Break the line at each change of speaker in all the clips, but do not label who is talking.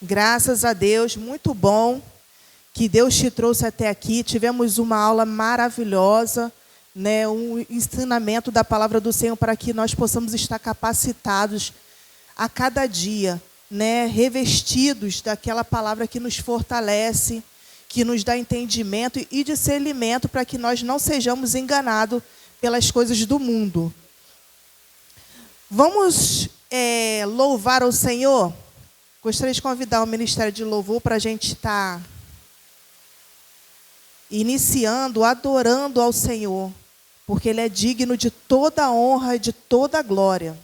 Graças a Deus, muito bom que Deus te trouxe até aqui. Tivemos uma aula maravilhosa, né? Um ensinamento da palavra do Senhor para que nós possamos estar capacitados a cada dia, né? Revestidos daquela palavra que nos fortalece, que nos dá entendimento e discernimento para que nós não sejamos enganados pelas coisas do mundo. Vamos louvar ao Senhor? Gostaria de convidar o Ministério de Louvor para a gente estar iniciando, adorando ao Senhor, porque Ele é digno de toda a honra e de toda a glória.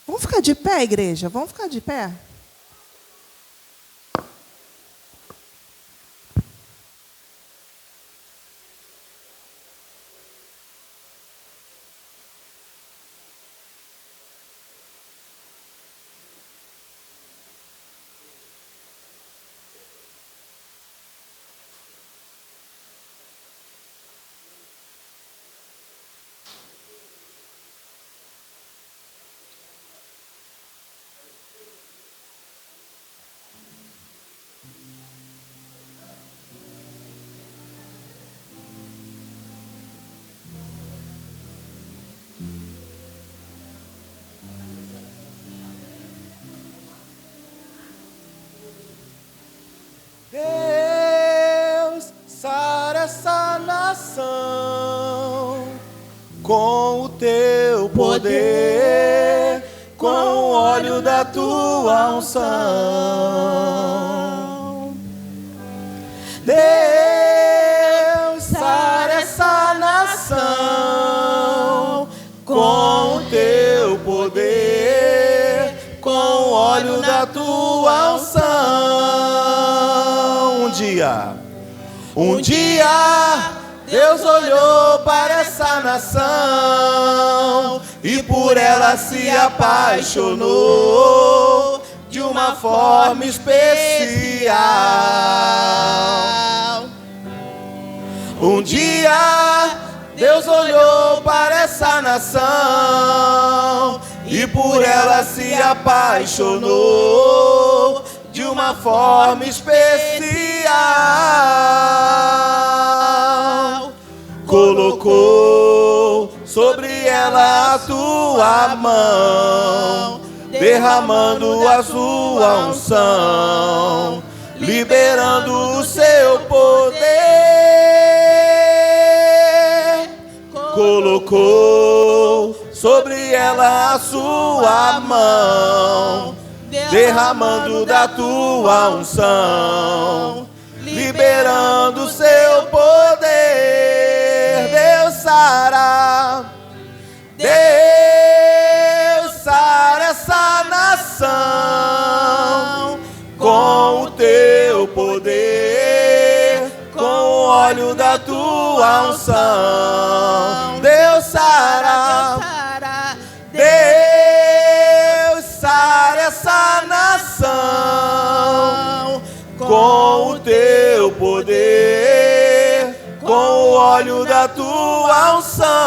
Vamos ficar de pé, igreja? Vamos ficar de pé?
Deus, sara essa nação com o teu poder, com o óleo da tua unção. Deus, sara essa nação com o teu poder, com o óleo da tua unção. Um dia, Deus olhou para essa nação e por ela se apaixonou de uma forma especial. Um dia, Deus olhou para essa nação e por ela se apaixonou de uma forma especial. Colocou sobre ela a tua mão, derramando a sua unção, liberando o seu poder. Colocou sobre ela a sua mão, derramando da tua unção, liberando o seu poder. Deus sara, Deus sara essa nação com o teu poder, com o óleo da tua unção. Deus sara, Deus sara essa nação com o teu poder, com o óleo da tua unção.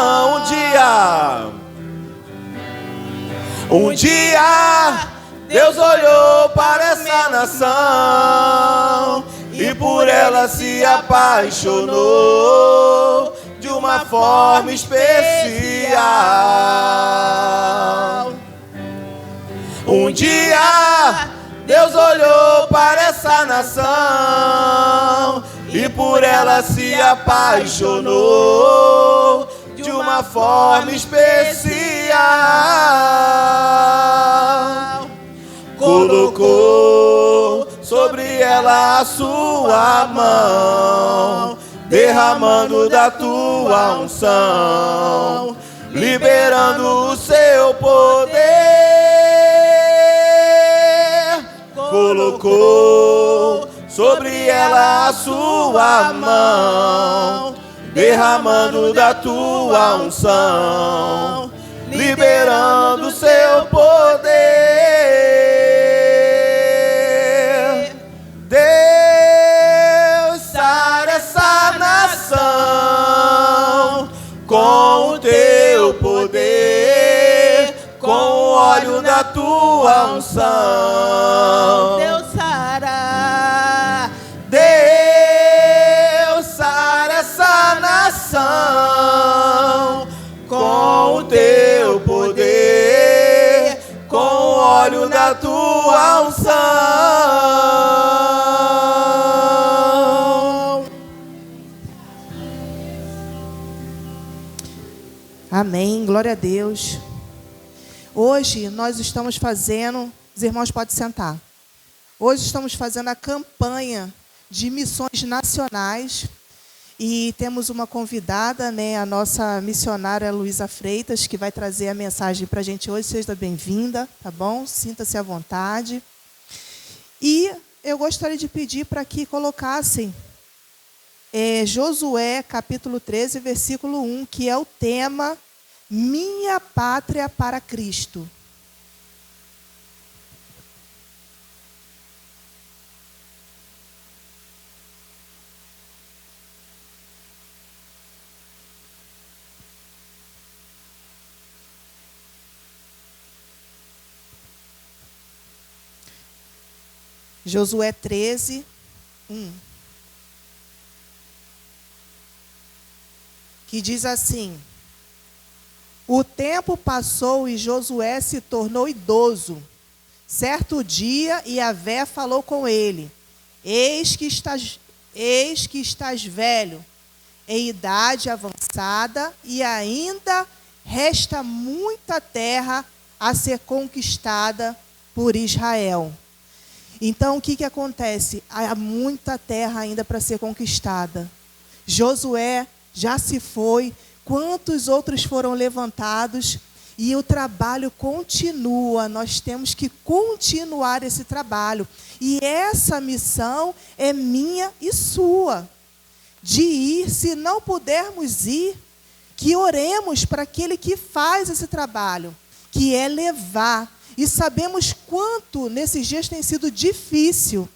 Um dia, Deus olhou para essa nação e por ela se apaixonou de uma forma especial. Um dia, Deus olhou para essa nação e por ela se apaixonou de uma forma especial. Colocou sobre sobre ela a sua mão, derramando da tua unção, liberando o seu poder. Colocou sobre ela a sua mão, derramando da tua unção, liberando o seu poder. Deus, sara essa nação com o teu poder, com o óleo da tua unção.
Deus sara.
Deus, sara essa nação com o teu poder, com o óleo da tua unção.
Amém, glória a Deus. Hoje nós estamos fazendo, os irmãos podem sentar. Hoje estamos fazendo a campanha de missões nacionais e temos uma convidada, né, a nossa missionária Luísa Freitas, que vai trazer a mensagem para a gente hoje. Seja bem-vinda, tá bom? Sinta-se à vontade. E eu gostaria de pedir para que colocassem Josué, capítulo 13, versículo 1, que é o tema Minha Pátria para Cristo. Josué 13, 1. Que diz assim: o tempo passou e Josué se tornou idoso. Certo dia, Yahvé falou com ele: eis que estás velho, em idade avançada, e ainda resta muita terra a ser conquistada por Israel. Então, o que acontece? Há muita terra ainda para ser conquistada. Josué já se foi, quantos outros foram levantados, e o trabalho continua. Nós temos que continuar esse trabalho. E essa missão é minha e sua, de ir. Se não pudermos ir, que oremos para aquele que faz esse trabalho, que é levar. E sabemos quanto nesses dias tem sido difícil,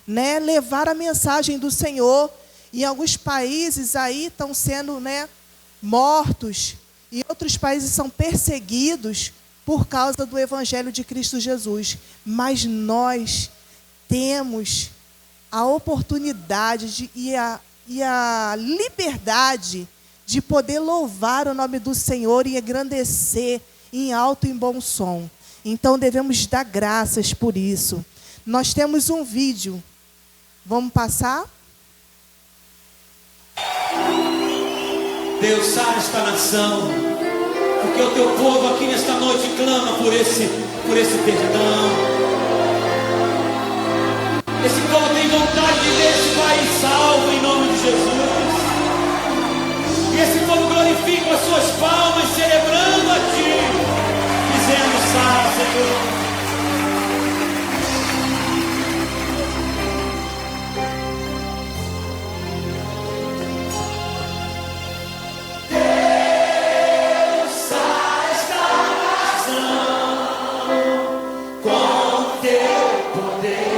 né, levar a mensagem do Senhor. Em alguns países aí estão sendo, né, mortos, e outros países são perseguidos por causa do Evangelho de Cristo Jesus. Mas nós temos a oportunidade e a liberdade de poder louvar o nome do Senhor e engrandecer em alto e em bom som. Então devemos dar graças por isso. Nós temos um vídeo. Vamos passar?
Deus, sara esta nação, porque o teu povo aqui nesta noite clama por esse perdão. Esse povo tem vontade de ver esse país salvo em nome de Jesus. E esse povo glorifica as suas palmas, celebrando a Ti, dizendo: sara, Senhor. Com teu poder,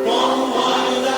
com o óleo da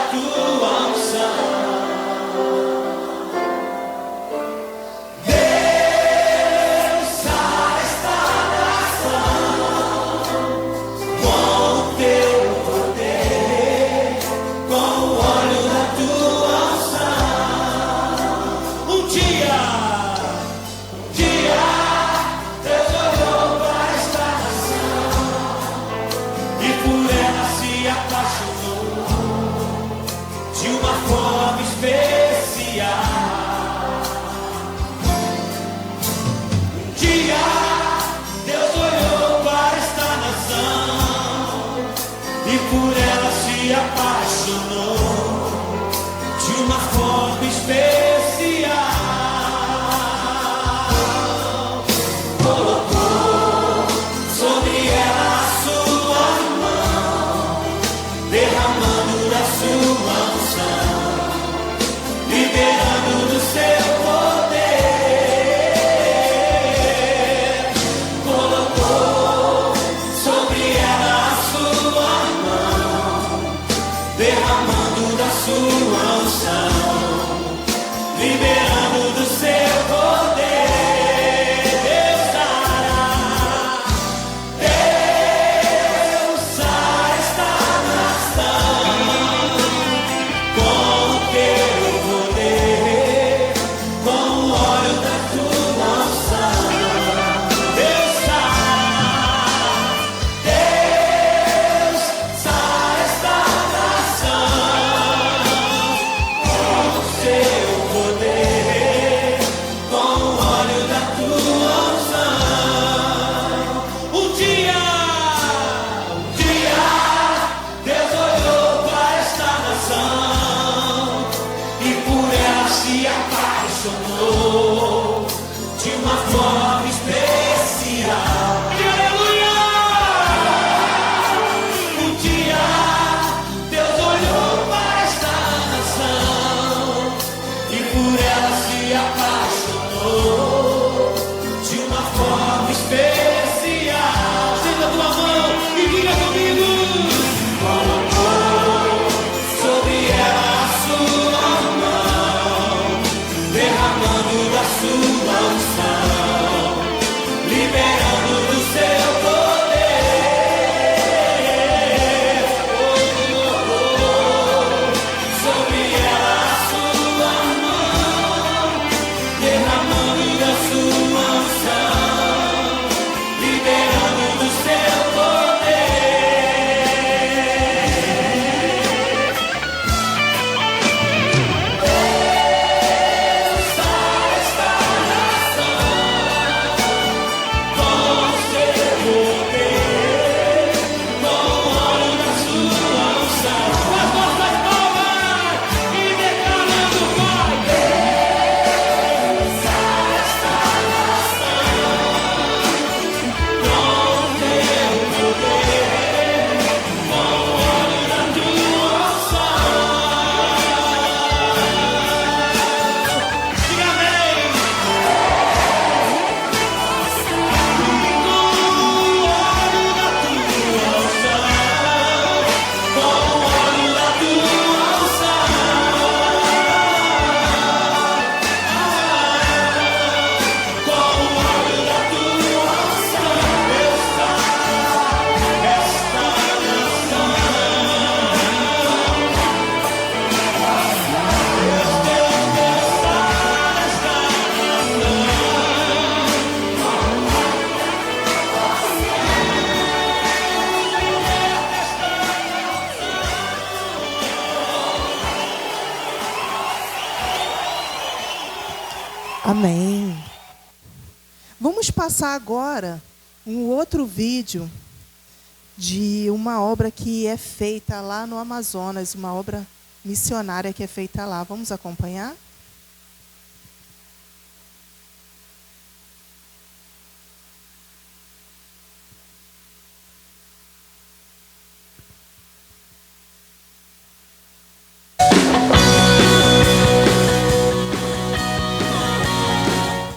da sua unção, liberando do seu poder. Deus dará, Deus sara esta nação com o teu poder, com o óleo da tua unção. Deus sara esta nação com o seu poder, com o óleo da tua unção. Um dia, Deus olhou para esta nação e por ela se apaixonou de uma forma especial. E aleluia! Um dia Deus olhou para esta nação e por ela se apaixonou de uma forma especial. Estenda a tua mão e diga comigo: colocou sobre ela a sua mão, derramando da sua unção, liberando do seu poder. Sobre ela a sua mão, derramando da sua unção, liberando do seu poder. Deus sara esta nação com o seu poder, com o óleo da sua unção. Com as nossas palmas e declarando: Pai, Deus sara esta nação com o teu poder, com o óleo da tua unção. Diga amém. Com o óleo da tua unção, com o óleo da tua unção, Deus sara esta nação. Deus sara esta
Amém. Vamos passar agora um outro vídeo de uma obra que é feita lá no Amazonas, uma obra missionária que é feita lá. Vamos acompanhar?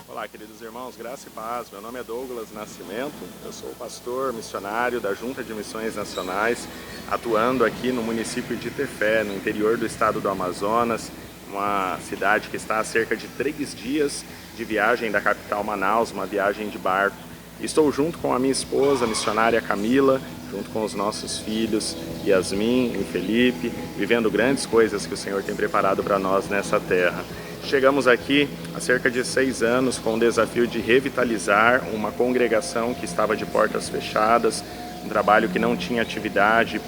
Olá, queridos irmãos, graça e paz. Meu nome é Douglas Nascimento, eu sou pastor missionário da Junta de Missões Nacionais, atuando aqui no município de Tefé, no interior do estado do Amazonas, uma cidade que está a cerca de 3 dias de viagem da capital Manaus, uma viagem de barco. Estou junto com a minha esposa, a missionária Camila, junto com os nossos filhos, Yasmin e Felipe, vivendo grandes coisas que o Senhor tem preparado para nós nessa terra. Chegamos aqui há cerca de 6 anos com o desafio de revitalizar uma congregação que estava de portas fechadas, um trabalho que não tinha atividade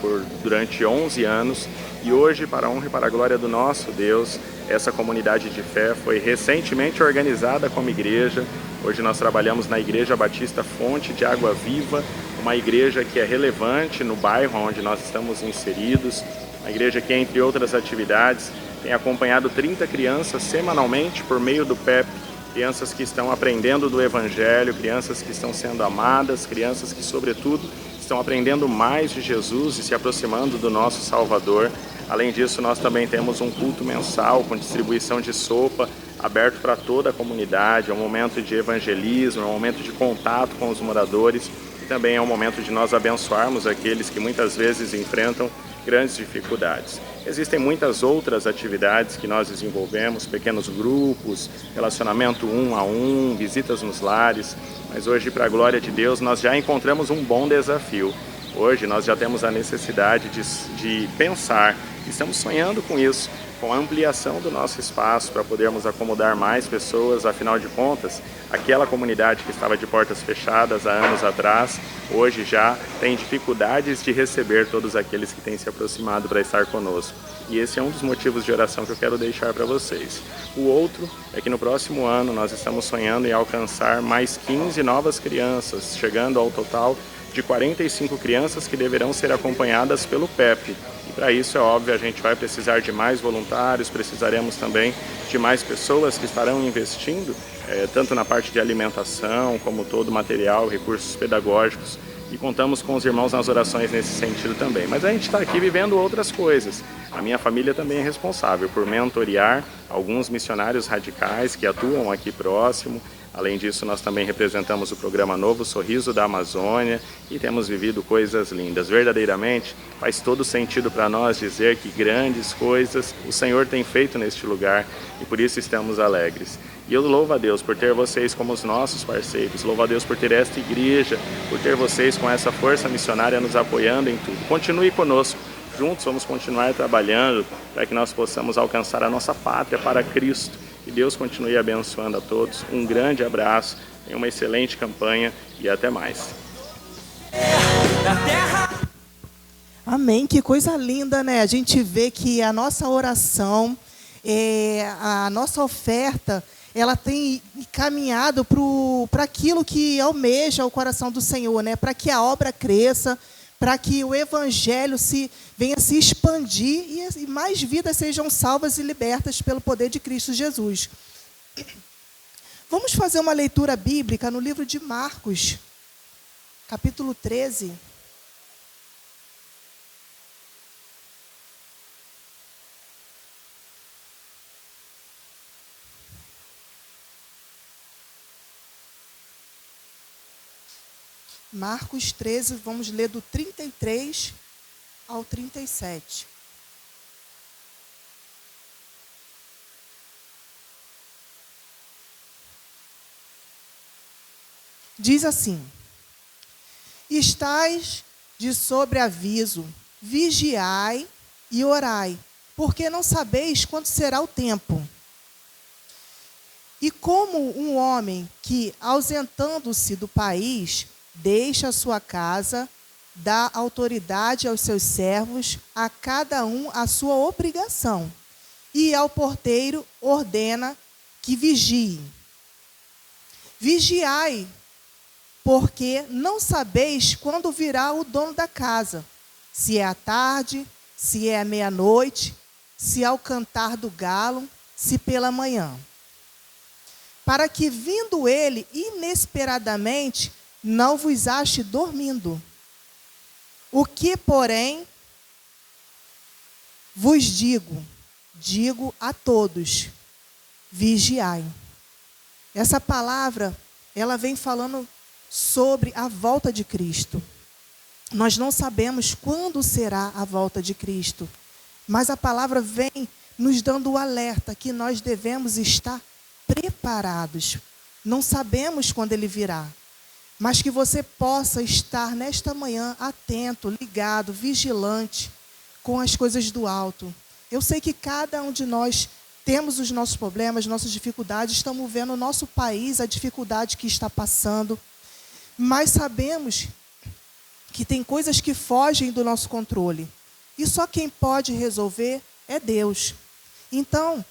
durante 11 anos. E hoje, para a honra e para a glória do nosso Deus, essa comunidade de fé foi recentemente organizada como igreja. Hoje nós trabalhamos na Igreja Batista Fonte de Água Viva, uma igreja que é relevante no bairro onde nós estamos inseridos, uma igreja que, entre outras atividades, tem acompanhado 30 crianças semanalmente por meio do PEP, crianças que estão aprendendo do Evangelho, crianças que estão sendo amadas, crianças que, sobretudo, estão aprendendo mais de Jesus e se aproximando do nosso Salvador. Além disso, nós também temos um culto mensal com distribuição de sopa, aberto para toda a comunidade. É um momento de evangelismo, é um momento de contato com os moradores e também é um momento de nós abençoarmos aqueles que muitas vezes enfrentam grandes dificuldades. Existem muitas outras atividades que nós desenvolvemos, pequenos grupos, relacionamento 1 a 1, visitas nos lares, mas hoje, para a glória de Deus, nós já encontramos um bom desafio. Hoje nós já temos a necessidade de pensar, estamos sonhando com isso, com a ampliação do nosso espaço para podermos acomodar mais pessoas. Afinal de contas, aquela comunidade que estava de portas fechadas há anos atrás, hoje já tem dificuldades de receber todos aqueles que têm se aproximado para estar conosco. E esse é um dos motivos de oração que eu quero deixar para vocês. O outro é que no próximo ano nós estamos sonhando em alcançar mais 15 novas crianças, chegando ao total de 45 crianças que deverão ser acompanhadas pelo PEP. E para isso, é óbvio, a gente vai precisar de mais voluntários, precisaremos também de mais pessoas que estarão investindo, tanto na parte de alimentação, como todo o material, recursos pedagógicos, e contamos com os irmãos nas orações nesse sentido também. Mas a gente está aqui vivendo outras coisas. A minha família também é responsável por mentorear alguns missionários radicais que atuam aqui próximo. Além disso, nós também representamos o programa Novo Sorriso da Amazônia e temos vivido coisas lindas. Verdadeiramente, faz todo sentido para nós dizer que grandes coisas o Senhor tem feito neste lugar e por isso estamos alegres. E eu louvo a Deus por ter vocês como os nossos parceiros, louvo a Deus por ter esta igreja, por ter vocês com essa força missionária nos apoiando em tudo. Continue conosco, juntos vamos continuar trabalhando para que nós possamos alcançar a nossa pátria para Cristo. Que Deus continue abençoando a todos. Um grande abraço, uma excelente campanha e até mais.
Amém, que coisa linda, né? A gente vê que a nossa oração, a nossa oferta, ela tem caminhado para aquilo que almeja o coração do Senhor, né? Para que a obra cresça, para que o Evangelho venha se expandir e mais vidas sejam salvas e libertas pelo poder de Cristo Jesus. Vamos fazer uma leitura bíblica no livro de Marcos, capítulo 13. Marcos 13, vamos ler do 33 ao 37. Diz assim: estais de sobreaviso, vigiai e orai, porque não sabeis quando será o tempo. E como um homem que, ausentando-se do país, deixa a sua casa, dá autoridade aos seus servos, a cada um a sua obrigação, e ao porteiro ordena que vigie. Vigiai, porque não sabeis quando virá o dono da casa, se é à tarde, se é à meia-noite, se ao cantar do galo, se pela manhã. Para que, vindo ele inesperadamente, não vos ache dormindo. O que, porém, vos digo a todos, vigiai. Essa palavra, ela vem falando sobre a volta de Cristo. Nós não sabemos quando será a volta de Cristo, mas a palavra vem nos dando o alerta que nós devemos estar preparados. Não sabemos quando ele virá, mas que você possa estar nesta manhã atento, ligado, vigilante com as coisas do alto. Eu sei que cada um de nós temos os nossos problemas, nossas dificuldades, estamos vendo o nosso país, a dificuldade que está passando, mas sabemos que tem coisas que fogem do nosso controle. E só quem pode resolver é Deus. Então,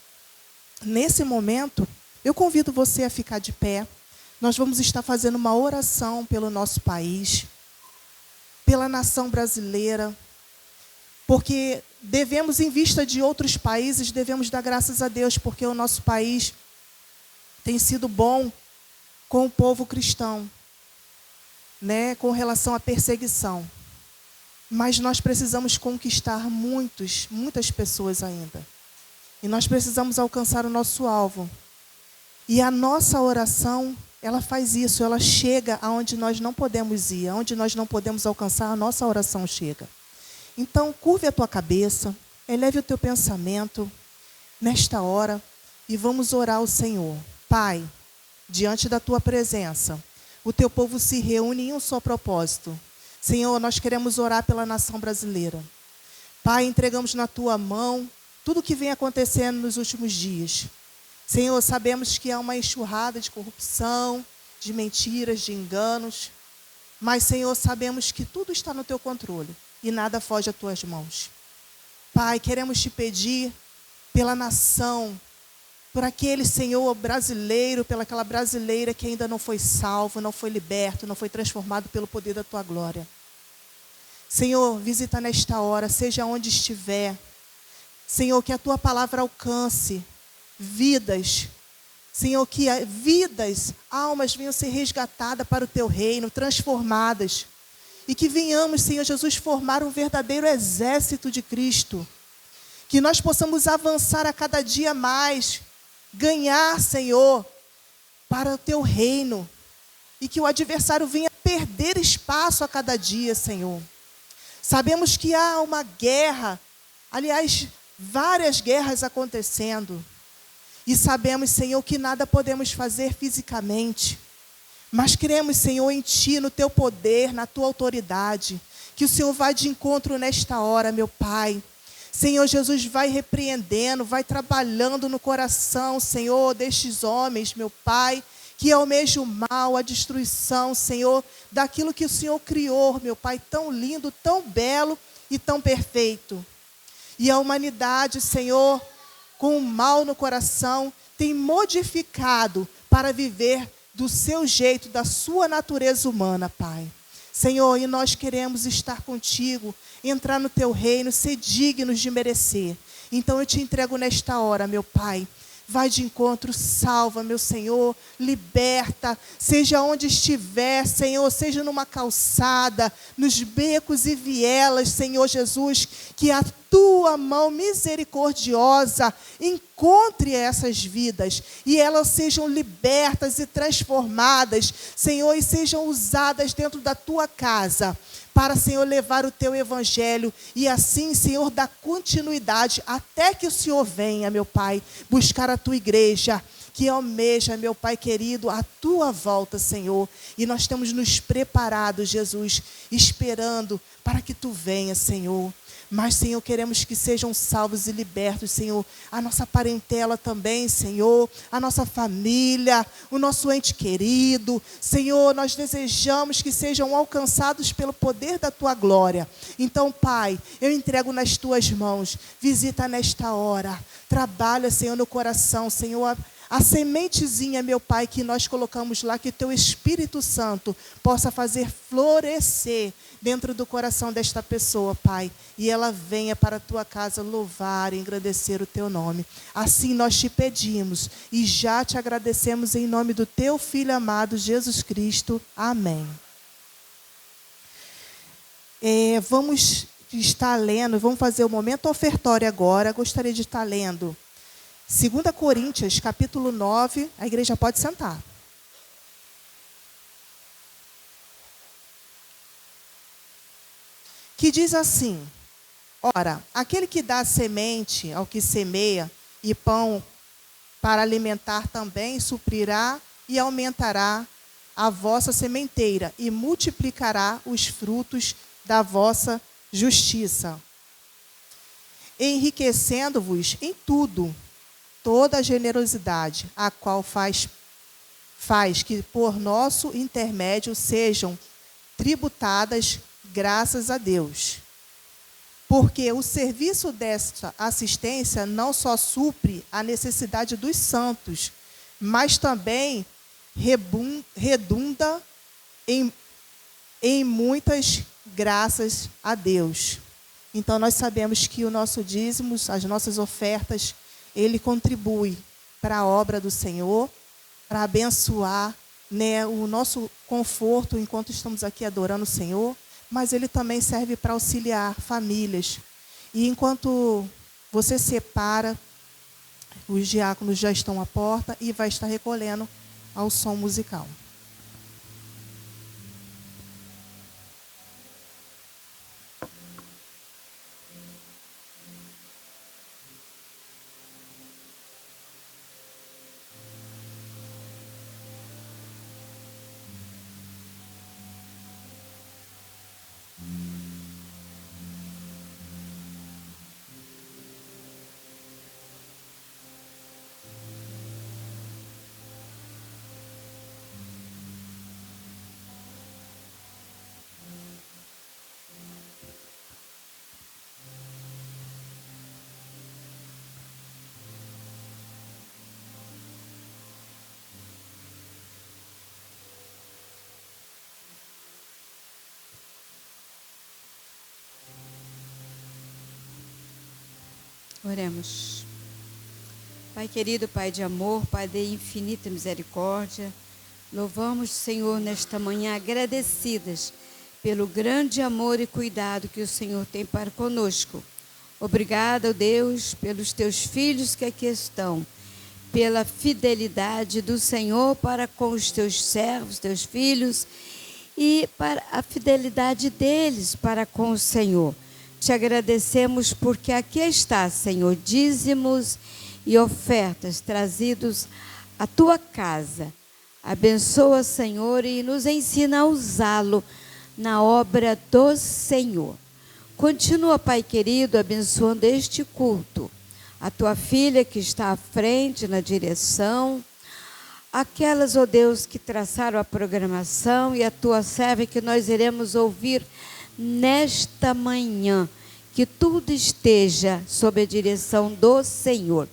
nesse momento, eu convido você a ficar de pé. Nós vamos estar fazendo uma oração pelo nosso país, pela nação brasileira, porque devemos, em vista de outros países, devemos dar graças a Deus, porque o nosso país tem sido bom com o povo cristão, né, com relação à perseguição. Mas nós precisamos conquistar muitas pessoas ainda. E nós precisamos alcançar o nosso alvo. E a nossa oração, ela faz isso, ela chega aonde nós não podemos ir, aonde nós não podemos alcançar, a nossa oração chega. Então, curve a tua cabeça, eleve o teu pensamento nesta hora e vamos orar ao Senhor. Pai, diante da tua presença, o teu povo se reúne em um só propósito. Senhor, nós queremos orar pela nação brasileira. Pai, entregamos na tua mão tudo o que vem acontecendo nos últimos dias. Senhor, sabemos que há uma enxurrada de corrupção, de mentiras, de enganos. Mas, Senhor, sabemos que tudo está no teu controle e nada foge às tuas mãos. Pai, queremos te pedir pela nação, por aquele, Senhor, brasileiro, pelaquela brasileira que ainda não foi salvo, não foi liberto, não foi transformado pelo poder da tua glória. Senhor, visita nesta hora, seja onde estiver. Senhor, que a tua palavra alcance vidas. Senhor, que vidas, almas venham ser resgatadas para o teu reino, transformadas. E que venhamos, Senhor Jesus, formar um verdadeiro exército de Cristo. Que nós possamos avançar a cada dia mais, ganhar, Senhor, para o teu reino. E que o adversário venha perder espaço a cada dia, Senhor. Sabemos que há uma guerra, aliás, várias guerras acontecendo. E sabemos, Senhor, que nada podemos fazer fisicamente. Mas cremos, Senhor, em Ti, no Teu poder, na Tua autoridade. Que o Senhor vá de encontro nesta hora, meu Pai. Senhor Jesus, vai repreendendo, vai trabalhando no coração, Senhor, destes homens, meu Pai, que almejam o mal, a destruição, Senhor, daquilo que o Senhor criou, meu Pai, tão lindo, tão belo e tão perfeito. E a humanidade, Senhor, com o mal no coração, tem modificado para viver do seu jeito, da sua natureza humana, Pai. Senhor, e nós queremos estar contigo, entrar no teu reino, ser dignos de merecer. Então eu te entrego nesta hora, meu Pai. Vai de encontro, salva, meu Senhor, liberta, seja onde estiver, Senhor, seja numa calçada, nos becos e vielas, Senhor Jesus, que a tua mão misericordiosa encontre essas vidas e elas sejam libertas e transformadas, Senhor, e sejam usadas dentro da tua casa, para, Senhor, levar o teu evangelho e assim, Senhor, dar continuidade até que o Senhor venha, meu Pai, buscar a tua igreja, que almeja, meu Pai querido, a tua volta, Senhor. E nós temos nos preparado, Jesus, esperando para que tu venha, Senhor. Mas, Senhor, queremos que sejam salvos e libertos, Senhor. A nossa parentela também, Senhor. A nossa família, o nosso ente querido. Senhor, nós desejamos que sejam alcançados pelo poder da Tua glória. Então, Pai, eu entrego nas Tuas mãos. Visita nesta hora. Trabalha, Senhor, no coração, Senhor. A sementezinha, meu Pai, que nós colocamos lá, que Teu Espírito Santo possa fazer florescer dentro do coração desta pessoa, Pai. E ela venha para a Tua casa louvar e engrandecer o Teu nome. Assim nós te pedimos e já te agradecemos em nome do Teu Filho amado, Jesus Cristo. Amém. Vamos estar lendo, vamos fazer o momento ofertório agora. Gostaria de estar lendo 2 Coríntios, capítulo 9, a igreja pode sentar. Que diz assim: ora, aquele que dá semente ao que semeia e pão para alimentar também suprirá e aumentará a vossa sementeira e multiplicará os frutos da vossa justiça, enriquecendo-vos em tudo, toda a generosidade, a qual faz que por nosso intermédio sejam tributadas graças a Deus. Porque o serviço desta assistência não só supre a necessidade dos santos, mas também redunda em muitas graças a Deus. Então nós sabemos que o nosso dízimo, as nossas ofertas, ele contribui para a obra do Senhor, para abençoar, né, o nosso conforto enquanto estamos aqui adorando o Senhor, mas ele também serve para auxiliar famílias. E enquanto você separa, os diáconos já estão à porta e vai estar recolhendo ao som musical.
Oremos. Pai querido, Pai de amor, Pai de infinita misericórdia, louvamos, Senhor, nesta manhã agradecidas pelo grande amor e cuidado que o Senhor tem para conosco. Obrigada, Deus, pelos teus filhos que aqui estão, pela fidelidade do Senhor para com os teus servos, teus filhos, e para a fidelidade deles para com o Senhor. Te agradecemos porque aqui está, Senhor, dízimos e ofertas trazidos à tua casa. Abençoa, Senhor, e nos ensina a usá-lo na obra do Senhor. Continua, Pai querido, abençoando este culto. A tua filha que está à frente, na direção, aquelas, ó Deus, que traçaram a programação e a tua serva que nós iremos ouvir nesta manhã, que tudo esteja sob a direção do Senhor.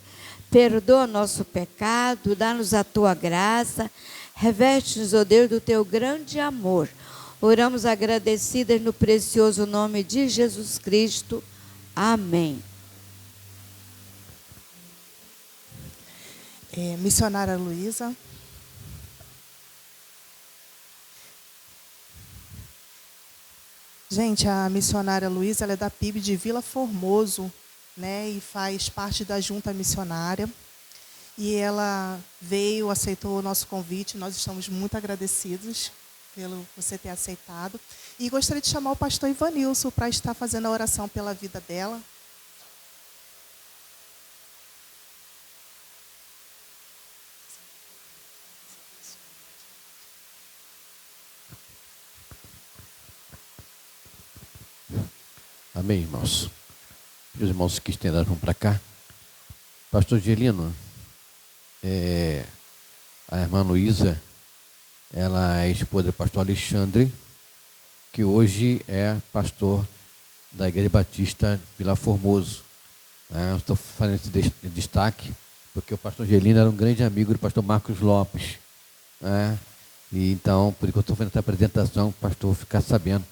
Perdoa nosso pecado, dá-nos a tua graça, reveste-nos, ó Deus, do teu grande amor. Oramos agradecidas no precioso nome de Jesus Cristo. Amém.
Missionária Luísa. Gente, a missionária Luísa, ela é da PIB de Vila Formoso, né, e faz parte da junta missionária. E ela veio, aceitou o nosso convite, nós estamos muito agradecidos pelo você ter aceitado. E gostaria de chamar o pastor Ivanilson para estar fazendo a oração pela vida dela.
Amém, irmãos. Os irmãos que estendaram para cá. Pastor Angelino, a irmã Luísa, ela é esposa do pastor Alexandre, que hoje é pastor da Igreja Batista Vila Formoso. Eu estou fazendo esse destaque, porque o pastor Angelino era um grande amigo do pastor Marcos Lopes. E então, por isso que eu estou fazendo essa apresentação, para o pastor ficar sabendo.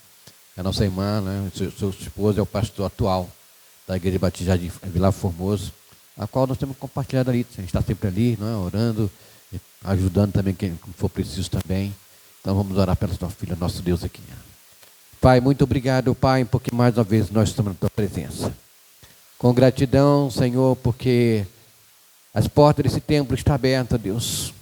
A nossa irmã, né, seu esposo é o pastor atual da Igreja Batista de Vila Formoso, a qual nós temos compartilhado ali. A gente está sempre ali, não é, orando, ajudando também quem for preciso também. Então vamos orar pela sua filha, nosso Deus aqui. Pai, muito obrigado, Pai, porque mais uma vez nós estamos na tua presença. Com gratidão, Senhor, porque as portas desse templo estão abertas, Deus,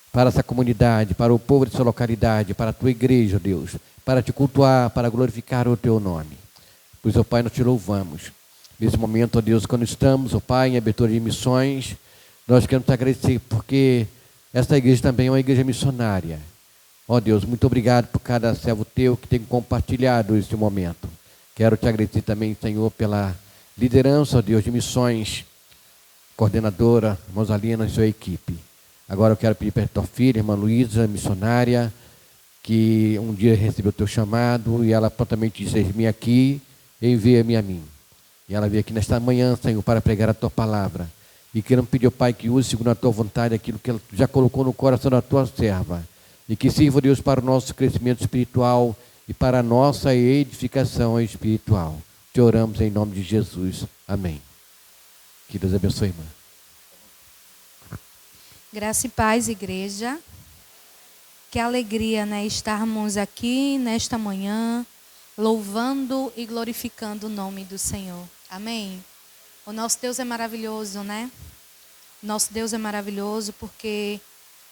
para essa comunidade, para o povo de sua localidade, para a tua igreja, Deus, para te cultuar, para glorificar o teu nome. Pois, ó Pai, nós te louvamos. Nesse momento, ó Deus, quando estamos, ó Pai, em abertura de missões, nós queremos te agradecer, porque esta igreja também é uma igreja missionária. Ó Deus, muito obrigado por cada servo teu que tem compartilhado esse momento. Quero te agradecer também, Senhor, pela liderança, ó Deus, de missões, coordenadora, irmã Zalina e sua equipe. Agora eu quero pedir para a tua filha, irmã Luísa, missionária, que um dia recebeu o teu chamado e ela prontamente disse: eis-me aqui, envia-me a mim. E ela veio aqui nesta manhã, Senhor, para pregar a tua palavra. E queremos pedir ao Pai que use, segundo a tua vontade, aquilo que ela já colocou no coração da tua serva. E que sirva, Deus, para o nosso crescimento espiritual e para a nossa edificação espiritual. Te oramos em nome de Jesus. Amém. Que Deus abençoe, irmã.
Graça e paz, igreja. Que alegria, né, estarmos aqui nesta manhã, louvando e glorificando o nome do Senhor. Amém? O nosso Deus é maravilhoso, né? Nosso Deus é maravilhoso porque,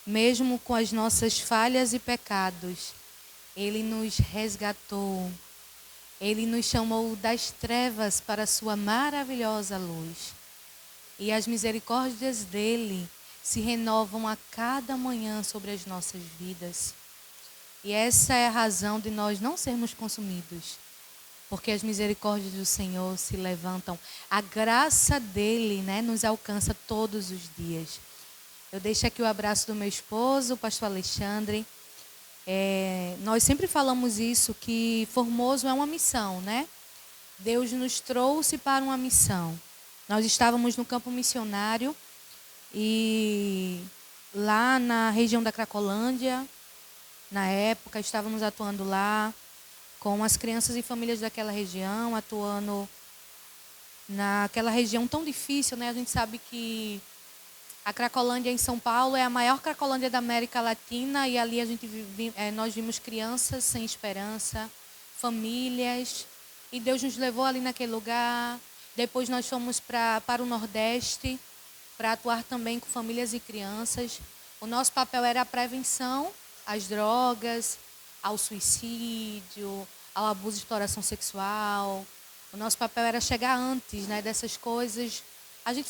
mesmo com as nossas falhas e pecados, Ele nos resgatou. Ele nos chamou das trevas para a sua maravilhosa luz. E as misericórdias dEle se renovam a cada manhã sobre as nossas vidas. E essa é a razão de nós não sermos consumidos. Porque as misericórdias do Senhor se levantam. A graça dEle, né, nos alcança todos os dias. Eu deixo aqui o abraço do meu esposo, o pastor Alexandre. Nós sempre falamos isso, que Formoso é uma missão, né? Deus nos trouxe para uma missão. Nós estávamos no campo missionário, e lá na região da Cracolândia, na época, estávamos atuando lá com as crianças e famílias daquela região, atuando naquela região tão difícil, né? A gente sabe que a Cracolândia em São Paulo é a maior Cracolândia da América Latina e ali nós vimos crianças sem esperança, famílias, e Deus nos levou ali naquele lugar. Depois nós fomos para o Nordeste para atuar também com famílias e crianças. O nosso papel era a prevenção às drogas, ao suicídio, ao abuso e exploração sexual. O nosso papel era chegar antes, né, dessas coisas. A gente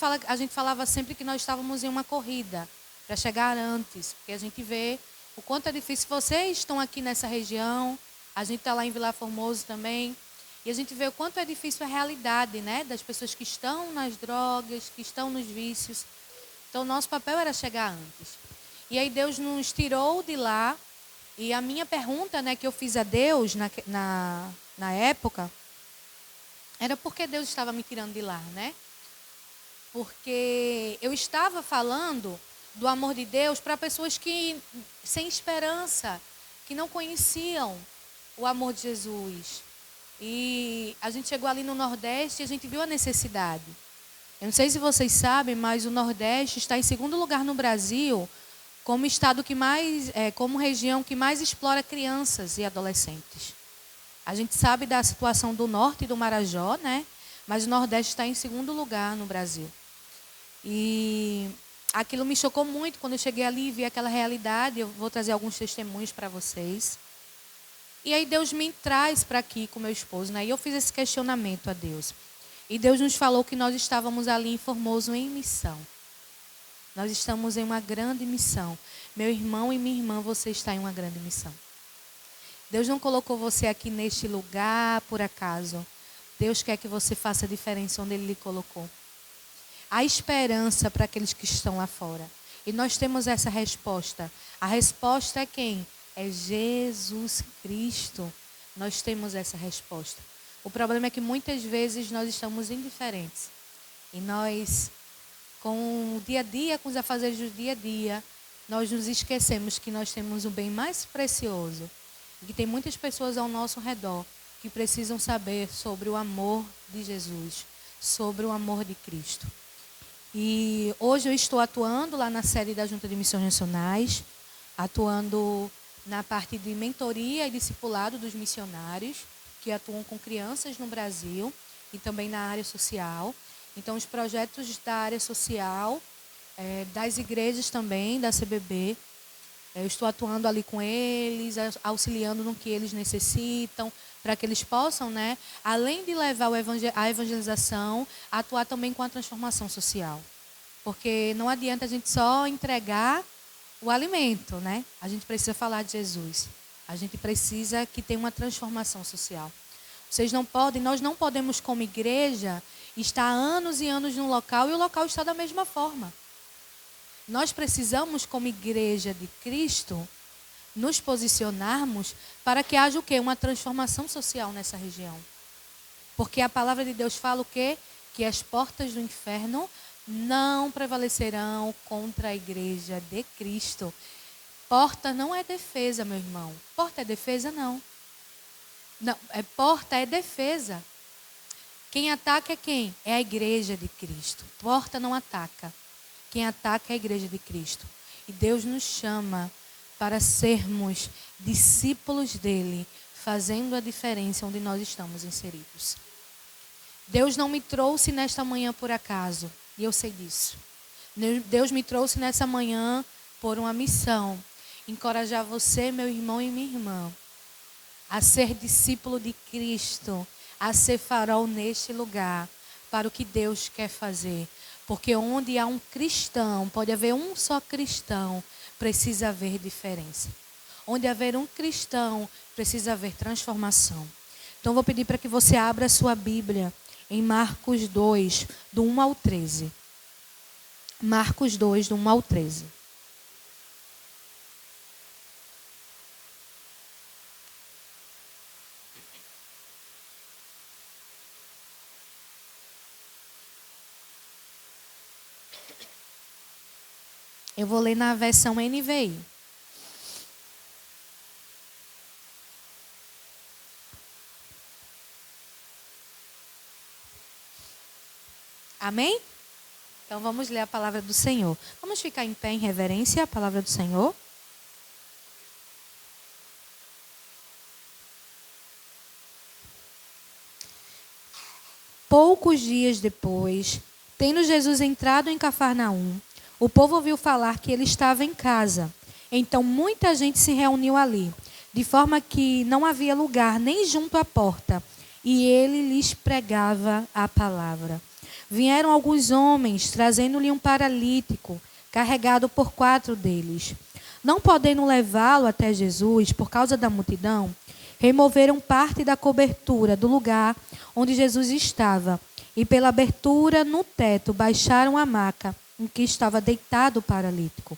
falava sempre que nós estávamos em uma corrida para chegar antes, porque a gente vê o quanto é difícil. Vocês estão aqui nessa região, a gente está lá em Vilar Formoso também, e a gente vê o quanto é difícil a realidade, né, das pessoas que estão nas drogas, que estão nos vícios. Então, o nosso papel era chegar antes. E aí Deus nos tirou de lá, e a minha pergunta, né, que eu fiz a Deus na época era por que Deus estava me tirando de lá, né? Porque eu estava falando do amor de Deus para pessoas que sem esperança, que não conheciam o amor de Jesus. E a gente chegou ali no Nordeste e a gente viu a necessidade. Eu não sei se vocês sabem, mas o Nordeste está em segundo lugar no Brasil como estado que mais, como região que mais explora crianças e adolescentes. A gente sabe da situação do Norte e do Marajó, né? Mas o Nordeste está em segundo lugar no Brasil. E aquilo me chocou muito quando eu cheguei ali e vi aquela realidade. Eu vou trazer alguns testemunhos para vocês. E aí Deus me traz para aqui com meu esposo, né? E eu fiz esse questionamento a Deus. E Deus nos falou que nós estávamos ali em Formoso em missão. Nós estamos em uma grande missão. Meu irmão e minha irmã, você está em uma grande missão. Deus não colocou você aqui neste lugar por acaso. Deus quer que você faça a diferença onde Ele lhe colocou. Há esperança para aqueles que estão lá fora. E nós temos essa resposta. A resposta é quem? É Jesus Cristo. Nós temos essa resposta. O problema é que muitas vezes nós estamos indiferentes. E nós, com o dia a dia, com os afazeres do dia a dia, nós nos esquecemos que nós temos o bem mais precioso. E que tem muitas pessoas ao nosso redor que precisam saber sobre o amor de Jesus, sobre o amor de Cristo. E hoje eu estou atuando lá na sede da Junta de Missões Nacionais, atuando na parte de mentoria e discipulado dos missionários, que atuam com crianças no Brasil e também na área social. Então, os projetos da área social, das igrejas também, da CBB, eu estou atuando ali com eles, auxiliando no que eles necessitam, para que eles possam, né, além de levar a evangelização, atuar também com a transformação social. Porque não adianta a gente só entregar o alimento, né? A gente precisa falar de Jesus. A gente precisa que tenha uma transformação social. Nós não podemos, como igreja, estar anos e anos num local e o local está da mesma forma. Nós precisamos, como igreja de Cristo, nos posicionarmos para que haja o quê? Uma transformação social nessa região. Porque a palavra de Deus fala o quê? Que as portas do inferno não prevalecerão contra a igreja de Cristo. Porta não é defesa, meu irmão. Porta é defesa, não. Não, porta é defesa. Quem ataca é quem? É a igreja de Cristo. Porta não ataca. Quem ataca é a igreja de Cristo. E Deus nos chama para sermos discípulos dele, fazendo a diferença onde nós estamos inseridos. Deus não me trouxe nesta manhã por acaso, e eu sei disso. Deus me trouxe nessa manhã por uma missão. Encorajar você, meu irmão e minha irmã, a ser discípulo de Cristo, a ser farol neste lugar, para o que Deus quer fazer. Porque onde há um cristão, pode haver um só cristão, precisa haver diferença. Onde haver um cristão, precisa haver transformação. Então, vou pedir para que você abra a sua Bíblia em Marcos 2, do 1 ao 13. Marcos 2, do 1 ao 13. Eu vou ler na versão NVI. Amém? Então vamos ler a palavra do Senhor. Vamos ficar em pé em reverência à palavra do Senhor. Poucos dias depois, tendo Jesus entrado em Cafarnaum, o povo ouviu falar que ele estava em casa. Então muita gente se reuniu ali, de forma que não havia lugar nem junto à porta, e ele lhes pregava a palavra. Vieram alguns homens, trazendo-lhe um paralítico, carregado por 4 deles. Não podendo levá-lo até Jesus, por causa da multidão, removeram parte da cobertura do lugar onde Jesus estava, e pela abertura no teto baixaram a maca em que estava deitado o paralítico.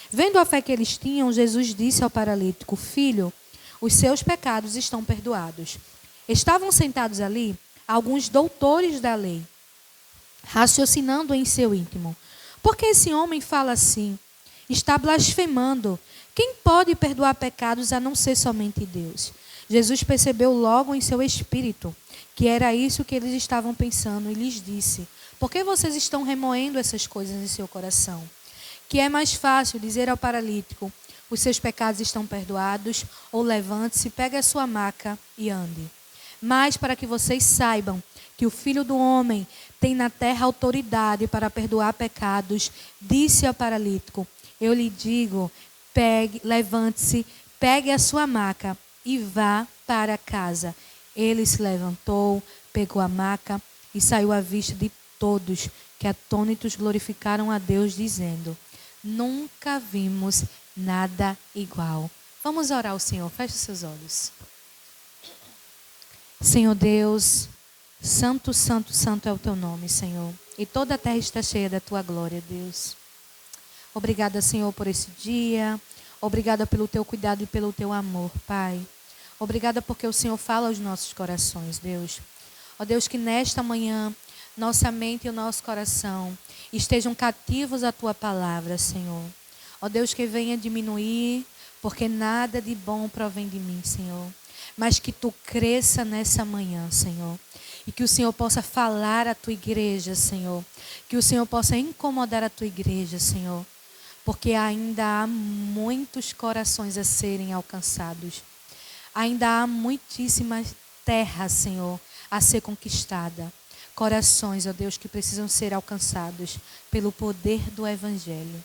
Vendo a fé que eles tinham, Jesus disse ao paralítico: Filho, os seus pecados estão perdoados. Estavam sentados ali alguns doutores da lei, raciocinando em seu íntimo: por que esse homem fala assim? Está blasfemando. Quem pode perdoar pecados a não ser somente Deus? Jesus percebeu logo em seu espírito que era isso que eles estavam pensando e lhes disse: por que vocês estão remoendo essas coisas em seu coração? Que é mais fácil dizer ao paralítico: os seus pecados estão perdoados, ou levante-se, pegue a sua maca e ande. Mas para que vocês saibam que o Filho do Homem tem na terra autoridade para perdoar pecados, disse ao paralítico: eu lhe digo, levante-se, pegue a sua maca e vá para casa. Ele se levantou, pegou a maca e saiu à vista de todos, que atônitos glorificaram a Deus, dizendo: nunca vimos nada igual. Vamos orar ao Senhor, feche os seus olhos. Senhor Deus, santo, santo, santo é o teu nome, Senhor. E toda a terra está cheia da tua glória, Deus. Obrigada, Senhor, por esse dia. Obrigada pelo teu cuidado e pelo teu amor, Pai. Obrigada porque o Senhor fala aos nossos corações, Deus. Ó Deus, que nesta manhã nossa mente e o nosso coração estejam cativos à tua palavra, Senhor. Ó Deus, que venha diminuir, porque nada de bom provém de mim, Senhor. Mas que tu cresça nessa manhã, Senhor. E que o Senhor possa falar à tua igreja, Senhor. Que o Senhor possa incomodar a tua igreja, Senhor. Porque ainda há muitos corações a serem alcançados. Ainda há muitíssimas terras, Senhor, a ser conquistada. Corações, ó Deus, que precisam ser alcançados pelo poder do Evangelho.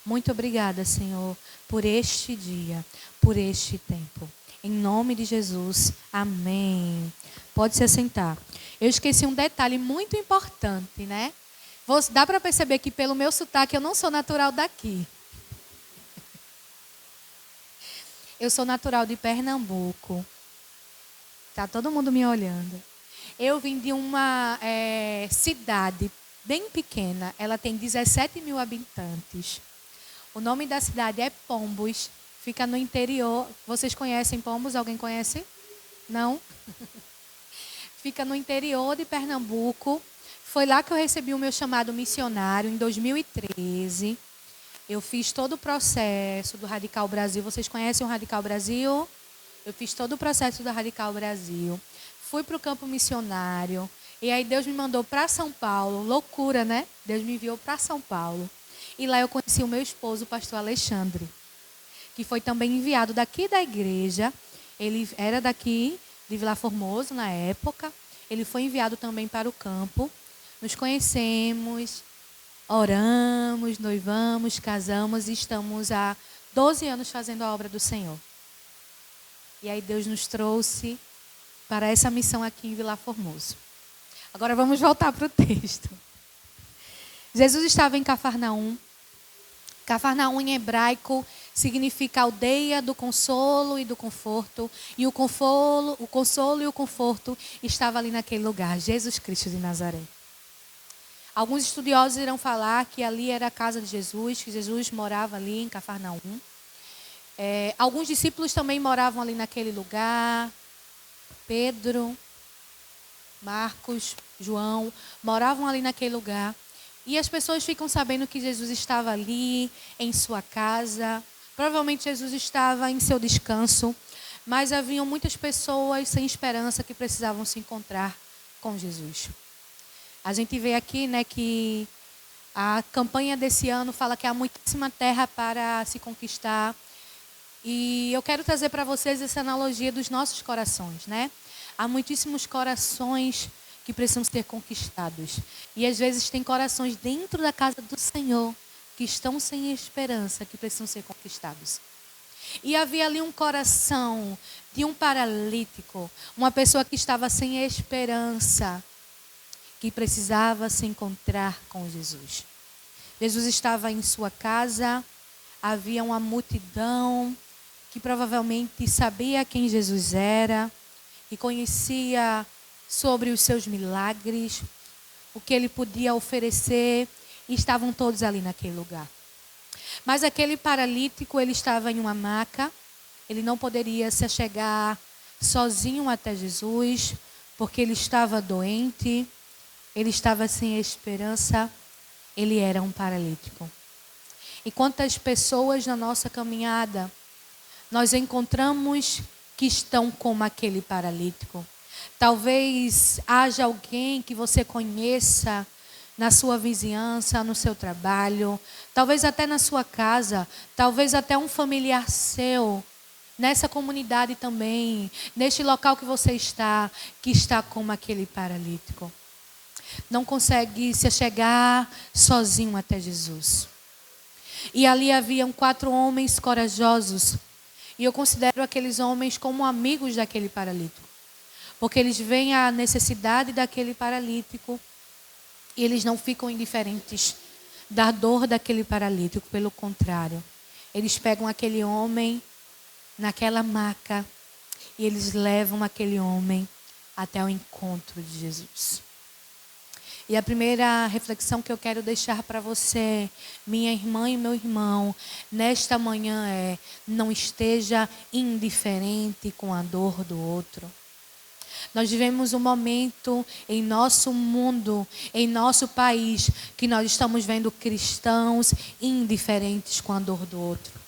Muito obrigada, Senhor, por este dia, por este tempo. Em nome de Jesus, amém. Pode se assentar. Eu esqueci um detalhe muito importante, né? Dá para perceber que pelo meu sotaque eu não sou natural daqui. Eu sou natural de Pernambuco. Tá todo mundo me olhando. Eu vim de uma cidade bem pequena. Ela tem 17 mil habitantes. O nome da cidade é Pombos. Fica no interior. Vocês conhecem Pombos? Alguém conhece? Não? Fica no interior de Pernambuco. Foi lá que eu recebi o meu chamado missionário em 2013. Eu fiz todo o processo do Radical Brasil. Vocês conhecem o Radical Brasil? Eu fiz todo o processo do Radical Brasil. Fui para o campo missionário. E aí Deus me mandou para São Paulo. Loucura, né? Deus me enviou para São Paulo. E lá eu conheci o meu esposo, o pastor Alexandre, que foi também enviado daqui da igreja. Ele era daqui de Vila Formoso na época. Ele foi enviado também para o campo. Nos conhecemos, oramos, noivamos, casamos e estamos há 12 anos fazendo a obra do Senhor. E aí Deus nos trouxe para essa missão aqui em Vila Formoso. Agora vamos voltar para o texto. Jesus estava em Cafarnaum. Cafarnaum em hebraico significa aldeia do consolo e do conforto. E o consolo e o conforto estava ali naquele lugar, Jesus Cristo de Nazaré. Alguns estudiosos irão falar que ali era a casa de Jesus, que Jesus morava ali em Cafarnaum. Alguns discípulos também moravam ali naquele lugar. Pedro, Marcos, João, moravam ali naquele lugar. E as pessoas ficam sabendo que Jesus estava ali, em sua casa. Provavelmente Jesus estava em seu descanso. Mas haviam muitas pessoas sem esperança que precisavam se encontrar com Jesus. A gente vê aqui, né, que a campanha desse ano fala que há muitíssima terra para se conquistar. E eu quero trazer para vocês essa analogia dos nossos corações, né? Há muitíssimos corações que precisam ser conquistados. E às vezes tem corações dentro da casa do Senhor que estão sem esperança, que precisam ser conquistados. E havia ali um coração de um paralítico, uma pessoa que estava sem esperança, que precisava se encontrar com Jesus. Jesus estava em sua casa, havia uma multidão que provavelmente sabia quem Jesus era e conhecia sobre os seus milagres, o que ele podia oferecer, e estavam todos ali naquele lugar. Mas aquele paralítico, ele estava em uma maca, ele não poderia se achegar sozinho até Jesus, porque ele estava doente, ele estava sem esperança, ele era um paralítico. E quantas pessoas na nossa caminhada nós encontramos que estão como aquele paralítico? Talvez haja alguém que você conheça na sua vizinhança, no seu trabalho, talvez até na sua casa, talvez até um familiar seu, nessa comunidade também, neste local que você está, que está como aquele paralítico. Não consegue se achegar sozinho até Jesus. E ali haviam 4 homens corajosos, e eu considero aqueles homens como amigos daquele paralítico, porque eles veem a necessidade daquele paralítico e eles não ficam indiferentes da dor daquele paralítico. Pelo contrário, eles pegam aquele homem naquela maca e eles levam aquele homem até o encontro de Jesus. E a primeira reflexão que eu quero deixar para você, minha irmã e meu irmão, nesta manhã é: não esteja indiferente com a dor do outro. Nós vivemos um momento em nosso mundo, em nosso país, que nós estamos vendo cristãos indiferentes com a dor do outro.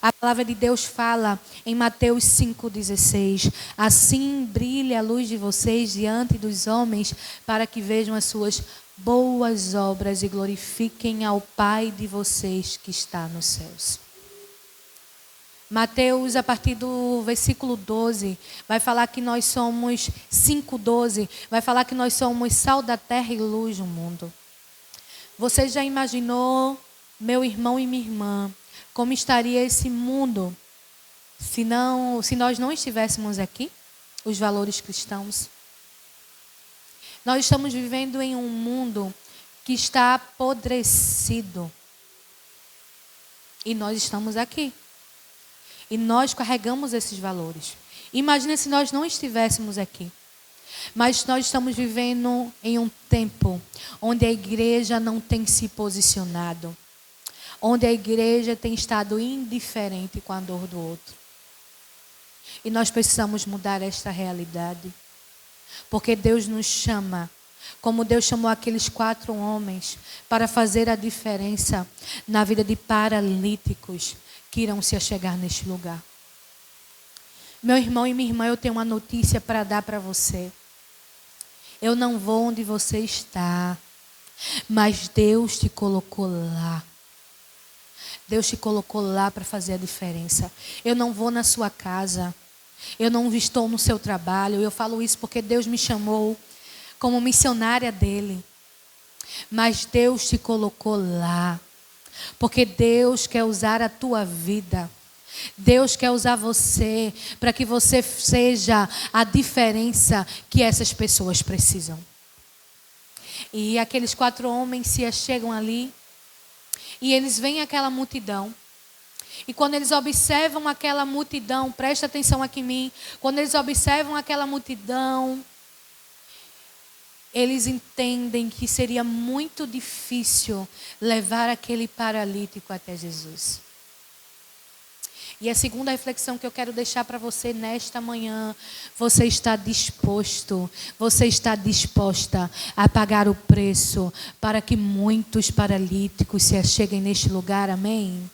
A palavra de Deus fala em Mateus 5,16: assim brilhe a luz de vocês diante dos homens, para que vejam as suas boas obras e glorifiquem ao Pai de vocês que está nos céus. Mateus, a partir do versículo 12, vai falar que nós somos, 5,12, vai falar que nós somos sal da terra e luz do mundo. Você já imaginou, meu irmão e minha irmã, como estaria esse mundo se nós não estivéssemos aqui, os valores cristãos? Nós estamos vivendo em um mundo que está apodrecido. E nós estamos aqui. E nós carregamos esses valores. Imagina se nós não estivéssemos aqui. Mas nós estamos vivendo em um tempo onde a igreja não tem se posicionado. Onde a igreja tem estado indiferente com a dor do outro. E nós precisamos mudar esta realidade. Porque Deus nos chama, como Deus chamou aqueles 4 homens, para fazer a diferença na vida de paralíticos que irão se achegar neste lugar. Meu irmão e minha irmã, eu tenho uma notícia para dar para você. Eu não vou onde você está, mas Deus te colocou lá. Deus te colocou lá para fazer a diferença. Eu não vou na sua casa, eu não estou no seu trabalho. Eu falo isso porque Deus me chamou como missionária dele. Mas Deus te colocou lá. Porque Deus quer usar a tua vida. Deus quer usar você para que você seja a diferença que essas pessoas precisam. E aqueles 4 homens se achegam ali e eles veem aquela multidão. E quando eles observam aquela multidão, presta atenção aqui em mim, quando eles observam aquela multidão, eles entendem que seria muito difícil levar aquele paralítico até Jesus. E a segunda reflexão que eu quero deixar para você nesta manhã: você está disposto, você está disposta a pagar o preço para que muitos paralíticos se acheguem neste lugar, amém?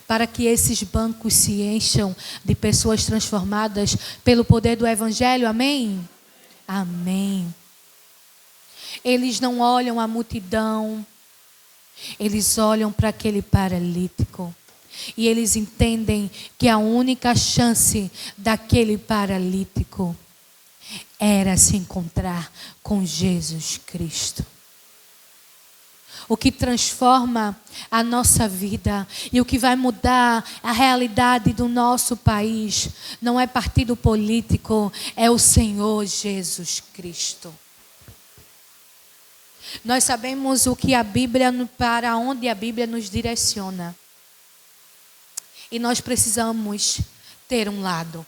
Para que esses bancos se encham de pessoas transformadas pelo poder do Evangelho, amém? Amém. Eles não olham a multidão, eles olham para aquele paralítico. E eles entendem que a única chance daquele paralítico era se encontrar com Jesus Cristo. O que transforma a nossa vida e o que vai mudar a realidade do nosso país não é partido político, é o Senhor Jesus Cristo. Nós sabemos o que a Bíblia, para onde a Bíblia nos direciona. E nós precisamos ter um lado.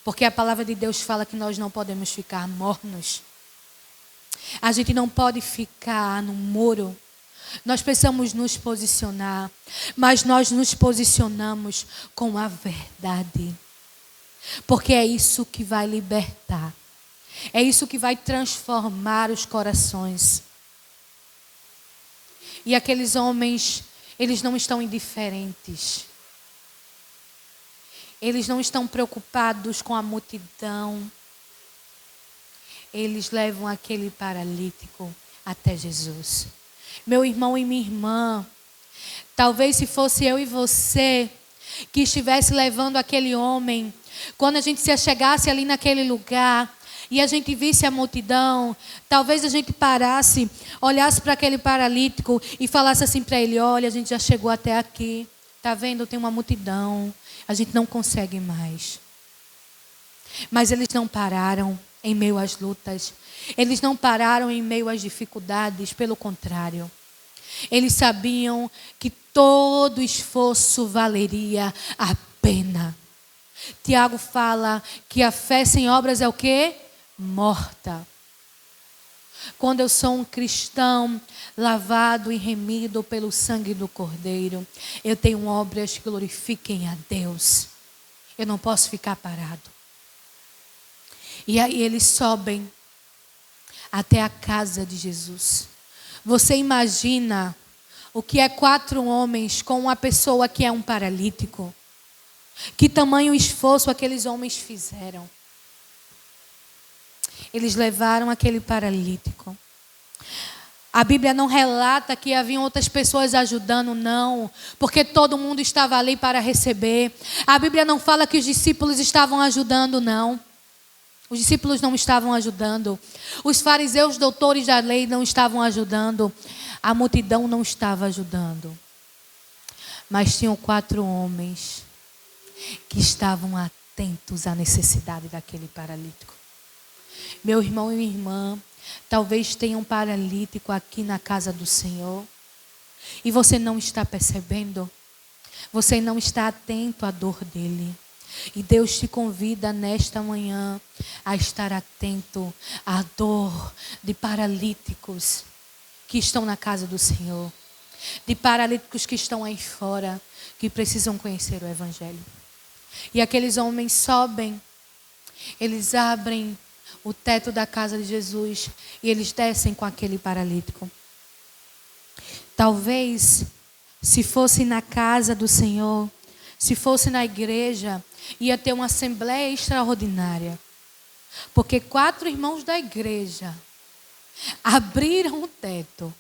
Porque a palavra de Deus fala que nós não podemos ficar mornos. A gente não pode ficar no muro. Nós precisamos nos posicionar. Mas nós nos posicionamos com a verdade. Porque é isso que vai libertar. É isso que vai transformar os corações. E aqueles homens, eles não estão indiferentes. Eles não estão preocupados com a multidão. Eles levam aquele paralítico até Jesus. Meu irmão e minha irmã, talvez se fosse eu e você que estivesse levando aquele homem, quando a gente se achegasse ali naquele lugar e a gente visse a multidão, talvez a gente parasse, olhasse para aquele paralítico e falasse assim para ele: olha, a gente já chegou até aqui, tá vendo? Tem uma multidão, a gente não consegue mais. Mas eles não pararam em meio às lutas. Eles não pararam em meio às dificuldades, pelo contrário. Eles sabiam que todo esforço valeria a pena. Tiago fala que a fé sem obras é o quê? Morta. Quando eu sou um cristão lavado e remido pelo sangue do Cordeiro, eu tenho obras que glorifiquem a Deus. Eu não posso ficar parado. E aí eles sobem até a casa de Jesus. Você imagina o que é 4 homens com uma pessoa que é um paralítico? Que tamanho esforço aqueles homens fizeram? Eles levaram aquele paralítico. A Bíblia não relata que haviam outras pessoas ajudando, não, porque todo mundo estava ali para receber. A Bíblia não fala que os discípulos estavam ajudando, não. Os discípulos não estavam ajudando. Os fariseus, doutores da lei, não estavam ajudando. A multidão não estava ajudando. Mas tinham 4 homens que estavam atentos à necessidade daquele paralítico. Meu irmão e minha irmã, talvez tenha um paralítico aqui na casa do Senhor e você não está percebendo. Você não está atento à dor dele. E Deus te convida nesta manhã a estar atento à dor de paralíticos que estão na casa do Senhor. De paralíticos que estão aí fora, que precisam conhecer o Evangelho. E aqueles homens sobem, eles abrem o teto da casa de Jesus e eles descem com aquele paralítico. Talvez, se fosse na casa do Senhor, se fosse na igreja, ia ter uma assembleia extraordinária. Porque 4 irmãos da igreja abriram o teto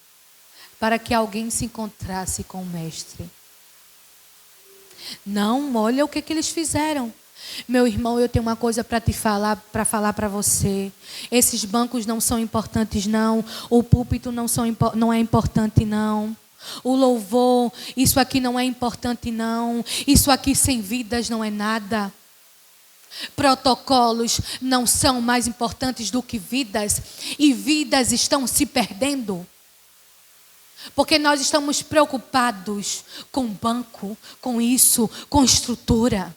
para que alguém se encontrasse com o mestre. Não, olha o que eles fizeram. Meu irmão, eu tenho uma coisa para te falar, para você. Esses bancos não são importantes, não. O púlpito não é importante, não. O louvor, isso aqui não é importante, não. Isso aqui sem vidas não é nada. Protocolos não são mais importantes do que vidas. E vidas estão se perdendo. Porque nós estamos preocupados com banco, com isso, com estrutura.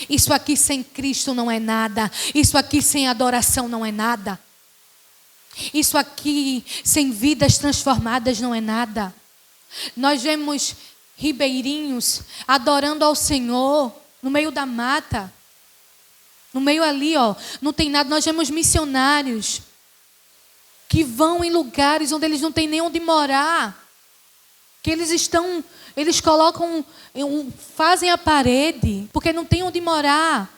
Isso aqui sem Cristo não é nada. Isso aqui sem adoração não é nada. Isso aqui sem vidas transformadas não é nada. Nós vemos ribeirinhos adorando ao Senhor no meio da mata. No meio ali, ó, não tem nada. Nós vemos missionários que vão em lugares onde eles não têm nem onde morar. Que eles colocam, fazem a parede, porque não tem onde morar.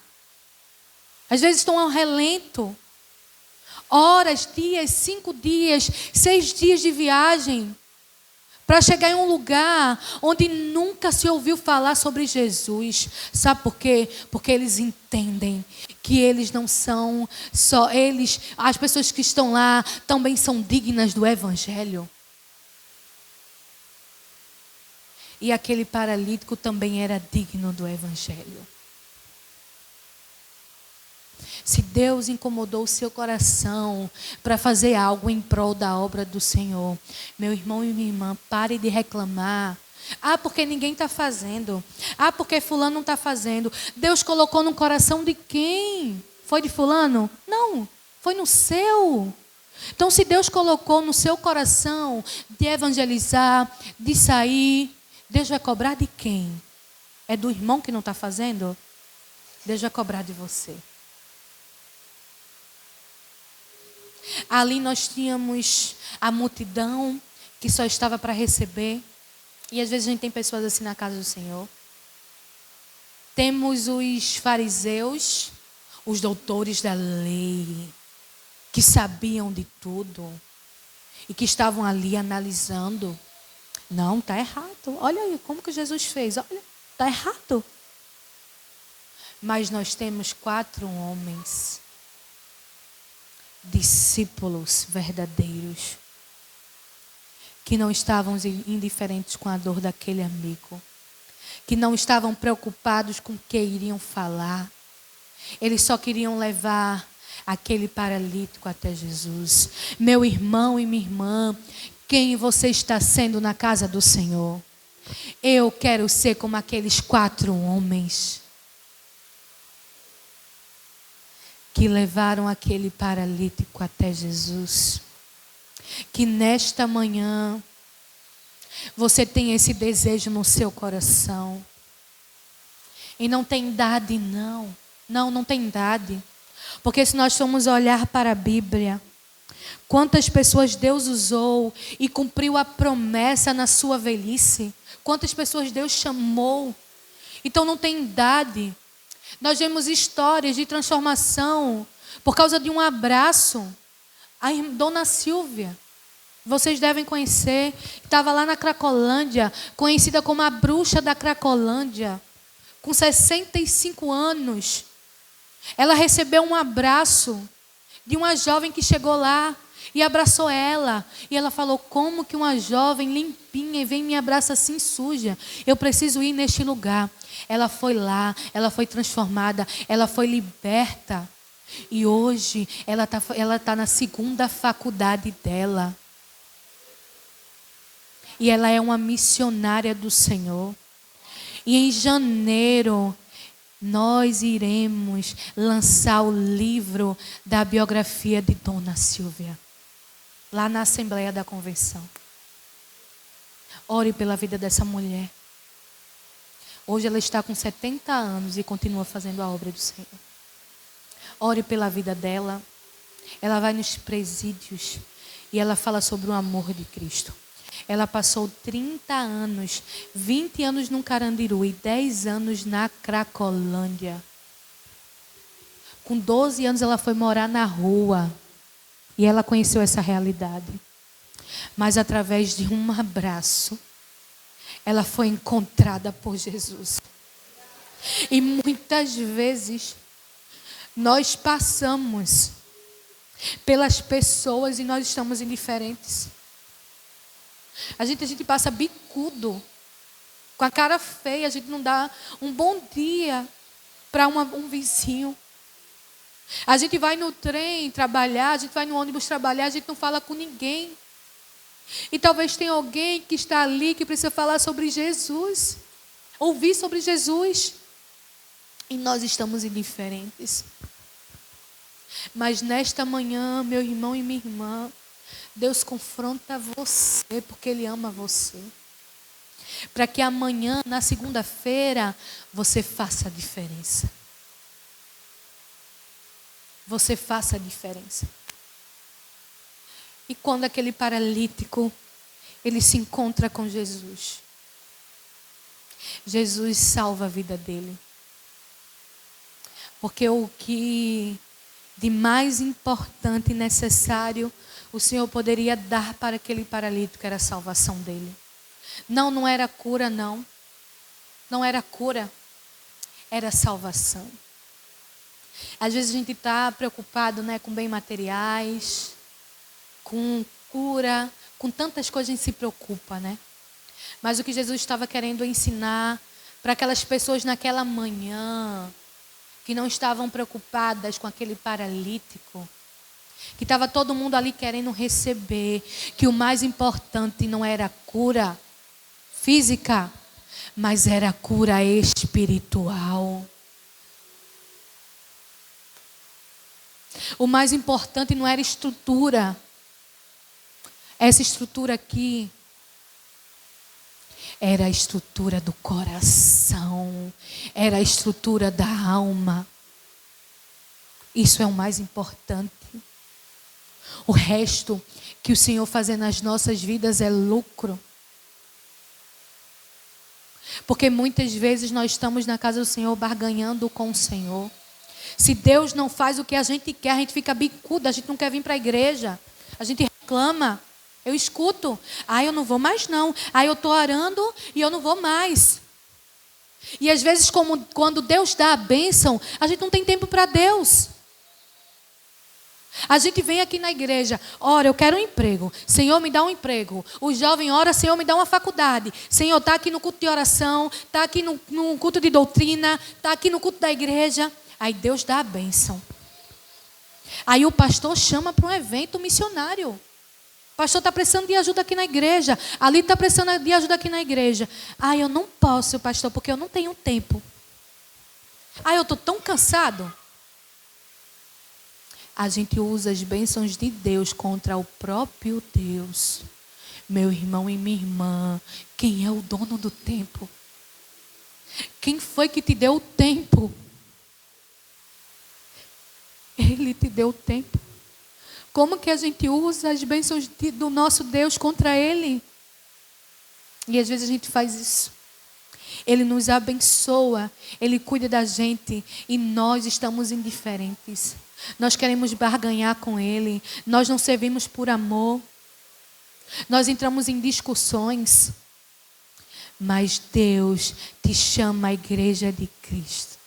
Às vezes estão ao relento. Horas, dias, 5 dias, 6 dias de viagem. Para chegar em um lugar onde nunca se ouviu falar sobre Jesus. Sabe por quê? Porque eles entendem que eles não são só eles. As pessoas que estão lá também são dignas do Evangelho. E aquele paralítico também era digno do Evangelho. Se Deus incomodou o seu coração para fazer algo em prol da obra do Senhor, meu irmão e minha irmã, pare de reclamar. Ah, porque ninguém está fazendo. Ah, porque fulano não está fazendo. Deus colocou no coração de quem? Foi de fulano? Não, foi no seu. Então, se Deus colocou no seu coração de evangelizar, de sair, Deus vai cobrar de quem? É do irmão que não está fazendo? Deus vai cobrar de você. Ali nós tínhamos a multidão que só estava para receber. E às vezes a gente tem pessoas assim na casa do Senhor. Temos os fariseus, os doutores da lei, que sabiam de tudo e que estavam ali analisando. Não, está errado. Olha aí como que Jesus fez. Olha, está errado. Mas nós temos 4 homens, discípulos verdadeiros, que não estavam indiferentes com a dor daquele amigo, que não estavam preocupados com o que iriam falar. Eles só queriam levar aquele paralítico até Jesus. Meu irmão e minha irmã, quem você está sendo na casa do Senhor? Eu quero ser como aqueles 4 homens que levaram aquele paralítico até Jesus. Que nesta manhã você tenha esse desejo no seu coração. E não tem idade, não. Não tem idade. Porque se nós formos olhar para a Bíblia, quantas pessoas Deus usou e cumpriu a promessa na sua velhice. Quantas pessoas Deus chamou. Então não tem idade. Nós vemos histórias de transformação por causa de um abraço. A Dona Silvia, vocês devem conhecer, estava lá na Cracolândia, conhecida como a bruxa da Cracolândia, com 65 anos. Ela recebeu um abraço de uma jovem que chegou lá e abraçou ela. E ela falou, como que uma jovem limpinha e vem e me abraça assim suja? Eu preciso ir neste lugar. Ela foi lá, ela foi transformada, ela foi liberta. E hoje ela tá na 2ª faculdade dela. E ela é uma missionária do Senhor. E em janeiro nós iremos lançar o livro da biografia de Dona Silvia, lá na Assembleia da Convenção. Ore pela vida dessa mulher. Hoje ela está com 70 anos e continua fazendo a obra do Senhor. Ore pela vida dela. Ela vai nos presídios e ela fala sobre o amor de Cristo. Ela passou 30 anos, 20 anos no Carandiru e 10 anos na Cracolândia. Com 12 anos ela foi morar na rua e ela conheceu essa realidade. Mas através de um abraço, ela foi encontrada por Jesus. E muitas vezes nós passamos pelas pessoas e nós estamos indiferentes. A gente passa bicudo, com a cara feia, a gente não dá um bom dia para um vizinho. A gente vai no trem trabalhar, a gente vai no ônibus trabalhar, a gente não fala com ninguém. E talvez tenha alguém que está ali que precisa falar sobre Jesus, ouvir sobre Jesus. E nós estamos indiferentes. Mas nesta manhã, meu irmão e minha irmã, Deus confronta você porque Ele ama você. Para que amanhã, na segunda-feira, você faça a diferença. Você faça a diferença. E quando aquele paralítico, ele se encontra com Jesus, Jesus salva a vida dele. Porque o que de mais importante e necessário o Senhor poderia dar para aquele paralítico era a salvação dele. Não era cura, não. Não era cura, era salvação. Às vezes a gente está preocupado, né, com bens materiais, com cura, com tantas coisas a gente se preocupa, né? Mas o que Jesus estava querendo ensinar para aquelas pessoas naquela manhã, que não estavam preocupadas com aquele paralítico, que estava todo mundo ali querendo receber, que o mais importante não era a cura física, mas era a cura espiritual. O mais importante não era estrutura. Essa estrutura aqui era a estrutura do coração, era a estrutura da alma. Isso é o mais importante. O resto que o Senhor faz nas nossas vidas é lucro. Porque muitas vezes nós estamos na casa do Senhor barganhando com o Senhor. Se Deus não faz o que a gente quer, a gente fica bicuda, a gente não quer vir para a igreja. A gente reclama. Eu escuto. Eu não vou mais não. Eu estou orando e eu não vou mais. E às vezes, quando Deus dá a bênção, a gente não tem tempo para Deus. A gente vem aqui na igreja, ora, eu quero um emprego. Senhor, me dá um emprego. O jovem ora, Senhor, me dá uma faculdade. Senhor, está aqui no culto de oração, está aqui no culto de doutrina, está aqui no culto da igreja. Aí Deus dá a bênção. Aí o pastor chama para um evento missionário. O pastor está precisando de ajuda aqui na igreja. Ali está precisando de ajuda aqui na igreja. Eu não posso, pastor, porque eu não tenho tempo. Eu estou tão cansado. A gente usa as bênçãos de Deus contra o próprio Deus. Meu irmão e minha irmã, quem é o dono do tempo? Quem foi que te deu o tempo? Ele te deu o tempo. Como que a gente usa as bênçãos do nosso Deus contra Ele? E às vezes a gente faz isso. Ele nos abençoa, Ele cuida da gente e nós estamos indiferentes. Nós queremos barganhar com Ele, nós não servimos por amor, nós entramos em discussões. Mas Deus te chama à igreja de Cristo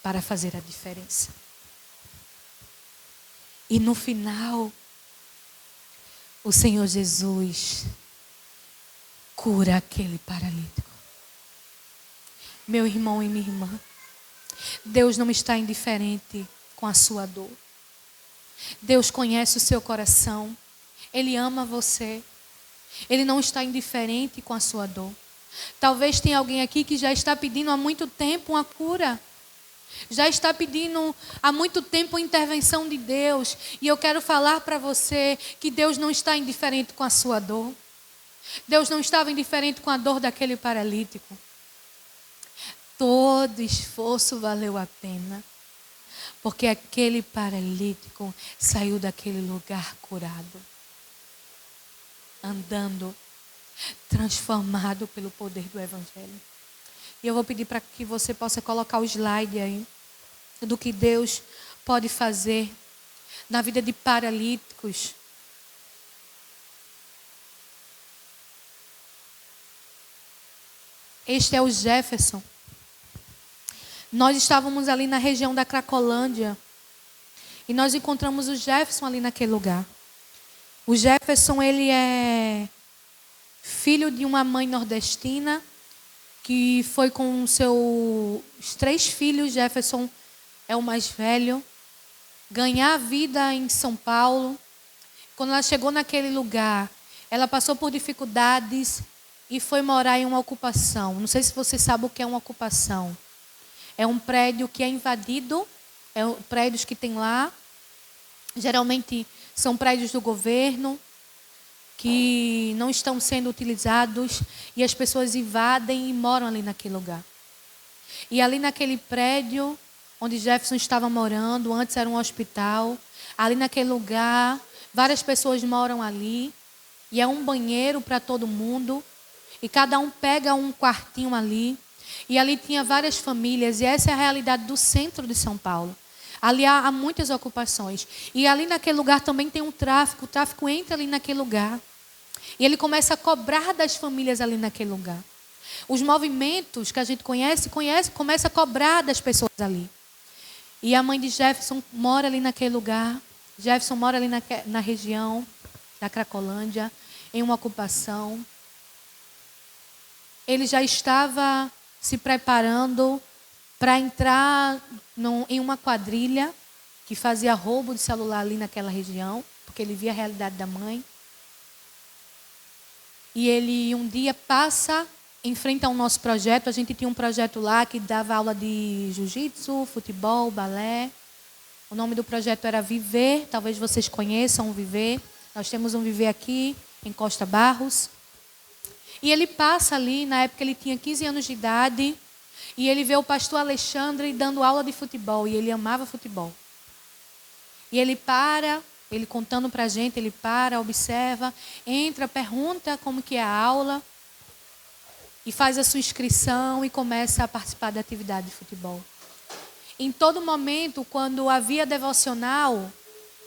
para fazer a diferença. E no final, o Senhor Jesus cura aquele paralítico. Meu irmão e minha irmã, Deus não está indiferente com a sua dor. Deus conhece o seu coração. Ele ama você. Ele não está indiferente com a sua dor. Talvez tenha alguém aqui que já está pedindo há muito tempo uma cura. Já está pedindo há muito tempo a intervenção de Deus. E eu quero falar para você que Deus não está indiferente com a sua dor. Deus não estava indiferente com a dor daquele paralítico. Todo esforço valeu a pena. Porque aquele paralítico saiu daquele lugar curado. Andando, transformado pelo poder do Evangelho. E eu vou pedir para que você possa colocar o slide aí do que Deus pode fazer na vida de paralíticos. Este é o Jefferson. Nós estávamos ali na região da Cracolândia e nós encontramos o Jefferson ali naquele lugar. O Jefferson, ele é filho de uma mãe nordestina que foi com os 3 filhos. Jefferson é o mais velho. Ganhar a vida em São Paulo. Quando ela chegou naquele lugar, ela passou por dificuldades e foi morar em uma ocupação. Não sei se você sabe o que é uma ocupação. É um prédio que é invadido, prédios que tem lá. Geralmente são prédios do governo que não estão sendo utilizados e as pessoas invadem e moram ali naquele lugar. E ali naquele prédio onde Jefferson estava morando, antes era um hospital, ali naquele lugar, várias pessoas moram ali e é um banheiro para todo mundo e cada um pega um quartinho ali E ali tinha várias famílias, e essa é a realidade do centro de São Paulo. Ali há muitas ocupações. E ali naquele lugar também tem um tráfico. O tráfico entra ali naquele lugar. E ele começa a cobrar das famílias ali naquele lugar. Os movimentos que a gente conhece, começa a cobrar das pessoas ali. E a mãe de Jefferson mora ali naquele lugar. Jefferson mora ali na região da Cracolândia, em uma ocupação. Ele já estava se preparando para entrar em uma quadrilha que fazia roubo de celular ali naquela região, porque ele via a realidade da mãe. E ele um dia passa em frente ao nosso projeto. A gente tinha um projeto lá que dava aula de jiu-jitsu, futebol, balé. O nome do projeto era Viver, talvez vocês conheçam o Viver. Nós temos um Viver aqui em Costa Barros. E ele passa ali, na época ele tinha 15 anos de idade, e ele vê o pastor Alexandre dando aula de futebol, e ele amava futebol. E ele para, ele contando para a gente, ele para, observa, entra, pergunta como que é a aula, e faz a sua inscrição e começa a participar da atividade de futebol. Em todo momento, quando havia devocional,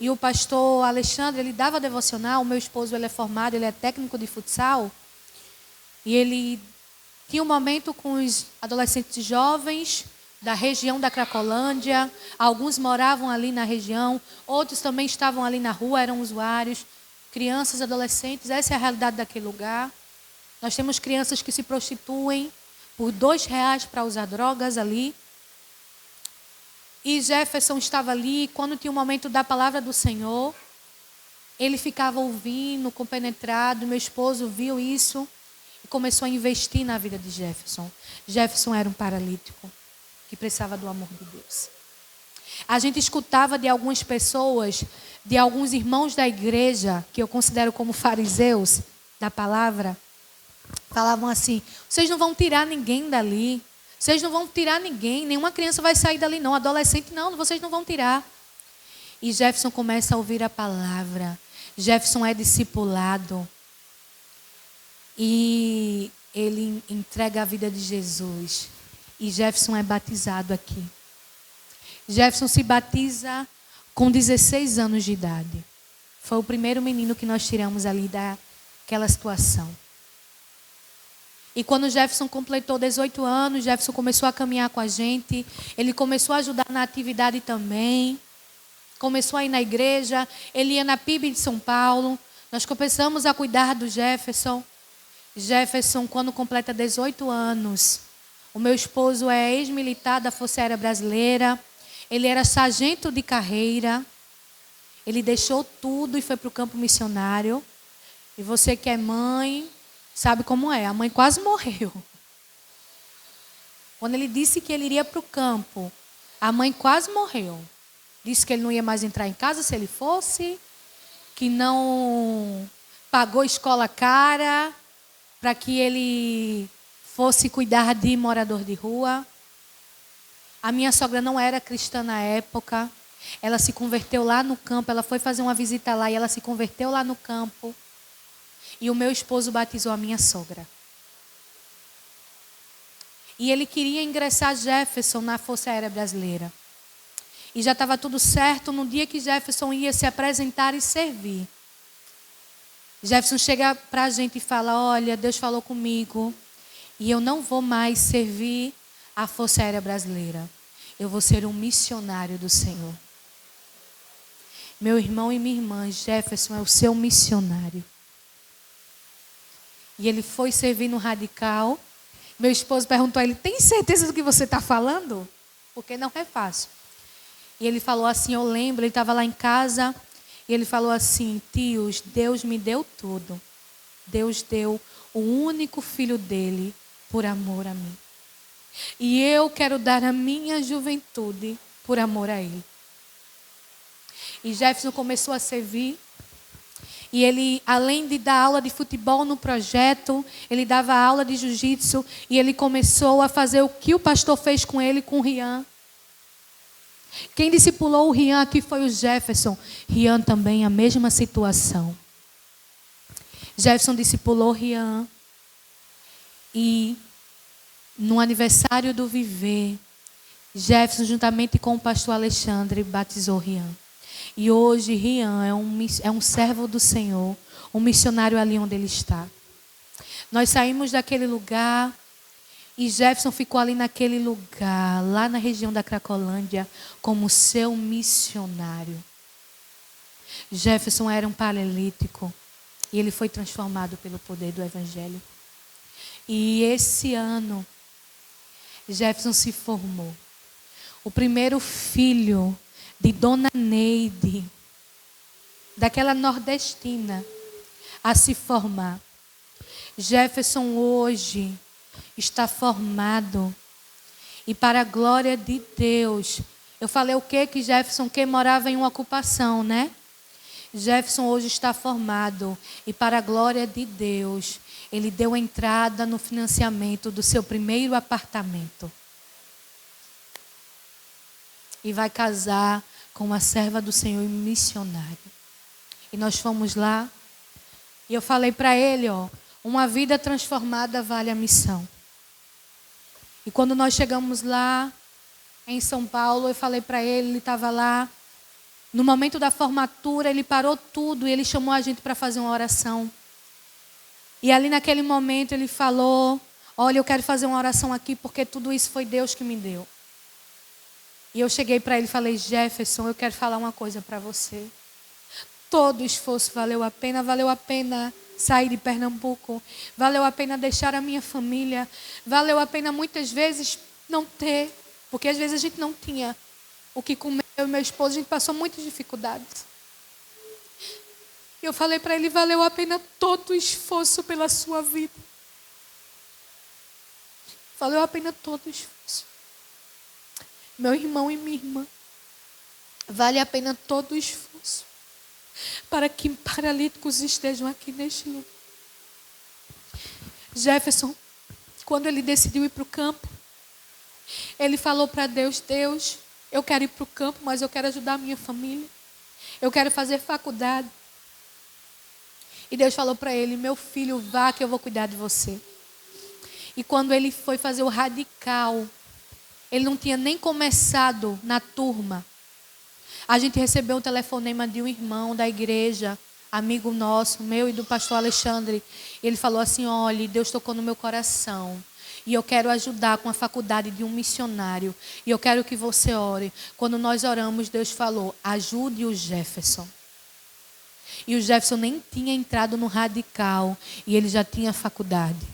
e o pastor Alexandre, ele dava devocional, o meu esposo ele é formado, ele é técnico de futsal, e ele tinha um momento com os adolescentes jovens da região da Cracolândia. Alguns moravam ali na região, outros também estavam ali na rua, eram usuários, crianças, adolescentes. Essa é a realidade daquele lugar. Nós temos crianças que se prostituem por R$2 para usar drogas ali. E Jefferson estava ali, quando tinha o momento da palavra do Senhor, ele ficava ouvindo, compenetrado. Meu esposo viu isso e começou a investir na vida de Jefferson. Jefferson era um paralítico que precisava do amor de Deus. A gente escutava de algumas pessoas, de alguns irmãos da igreja, que eu considero como fariseus da palavra, falavam assim: vocês não vão tirar ninguém dali, vocês não vão tirar ninguém, nenhuma criança vai sair dali não, adolescente não, vocês não vão tirar. E Jefferson começa a ouvir a palavra. Jefferson é discipulado. E ele entrega a vida de Jesus. E Jefferson é batizado aqui. Jefferson se batiza com 16 anos de idade. Foi o primeiro menino que nós tiramos ali daquela situação. E quando Jefferson completou 18 anos, Jefferson começou a caminhar com a gente. Ele começou a ajudar na atividade também. Começou a ir na igreja. Ele ia na PIB de São Paulo. Nós começamos a cuidar do Jefferson. Jefferson, quando completa 18 anos, o meu esposo é ex-militar da Força Aérea Brasileira. Ele era sargento de carreira. Ele deixou tudo e foi para o campo missionário. E você que é mãe, sabe como é. A mãe quase morreu. Quando ele disse que ele iria para o campo, a mãe quase morreu. Disse que ele não ia mais entrar em casa se ele fosse, que não pagou escola cara para que ele fosse cuidar de morador de rua. A minha sogra não era cristã na época. Ela se converteu lá no campo. Ela foi fazer uma visita lá e ela se converteu lá no campo. E o meu esposo batizou a minha sogra. E ele queria ingressar Jefferson na Força Aérea Brasileira. E já estava tudo certo no dia que Jefferson ia se apresentar e servir. Jefferson chega para a gente e fala: olha, Deus falou comigo e eu não vou mais servir a Força Aérea Brasileira. Eu vou ser um missionário do Senhor. Meu irmão e minha irmã, Jefferson é o seu missionário. E ele foi servir no Radical. Meu esposo perguntou a ele: tem certeza do que você está falando? Porque não é fácil. E ele falou assim, eu lembro, ele estava lá em casa, e ele falou assim: tios, Deus me deu tudo. Deus deu o único filho dele por amor a mim. E eu quero dar a minha juventude por amor a ele. E Jefferson começou a servir. E ele, além de dar aula de futebol no projeto, ele dava aula de jiu-jitsu. E ele começou a fazer o que o pastor fez com ele, com o Rian. Quem discipulou o Rian aqui foi o Jefferson. Rian também, a mesma situação. Jefferson discipulou o Rian. E no aniversário do Viver, Jefferson, juntamente com o pastor Alexandre, batizou Rian. E hoje Rian é um servo do Senhor, um missionário ali onde ele está. Nós saímos daquele lugar e Jefferson ficou ali naquele lugar, lá na região da Cracolândia, como seu missionário. Jefferson era um paralítico e ele foi transformado pelo poder do Evangelho. E esse ano, Jefferson se formou. O primeiro filho de Dona Neide, daquela nordestina, a se formar. Jefferson hoje está formado. E para a glória de Deus, eu falei o quê? Que Jefferson morava em uma ocupação, né? Jefferson hoje está formado. E para a glória de Deus, ele deu entrada no financiamento do seu primeiro apartamento. E vai casar com uma serva do Senhor e missionária. E nós fomos lá. E eu falei para ele, uma vida transformada vale a missão. E quando nós chegamos lá, em São Paulo, eu falei para ele estava lá. No momento da formatura, ele parou tudo e ele chamou a gente para fazer uma oração. E ali naquele momento ele falou, olha, eu quero fazer uma oração aqui porque tudo isso foi Deus que me deu. E eu cheguei para ele e falei, Jefferson, eu quero falar uma coisa para você. Todo o esforço valeu a pena sair de Pernambuco, valeu a pena deixar a minha família, valeu a pena muitas vezes não ter, porque às vezes a gente não tinha o que comer, eu e meu esposo, a gente passou muitas dificuldades. E eu falei para ele, valeu a pena todo o esforço pela sua vida. Valeu a pena todo o esforço. Meu irmão e minha irmã, vale a pena todo o esforço para que paralíticos estejam aqui neste lugar. Jefferson, quando ele decidiu ir para o campo, ele falou para Deus, Deus, eu quero ir para o campo, mas eu quero ajudar a minha família. Eu quero fazer faculdade. E Deus falou para ele, meu filho, vá que eu vou cuidar de você. E quando ele foi fazer o radical, ele não tinha nem começado na turma. A gente recebeu um telefonema de um irmão da igreja, amigo nosso, meu e do pastor Alexandre. Ele falou assim, olha, Deus tocou no meu coração. E eu quero ajudar com a faculdade de um missionário. E eu quero que você ore. Quando nós oramos, Deus falou, ajude o Jefferson. E o Jefferson nem tinha entrado no radical. E ele já tinha faculdade.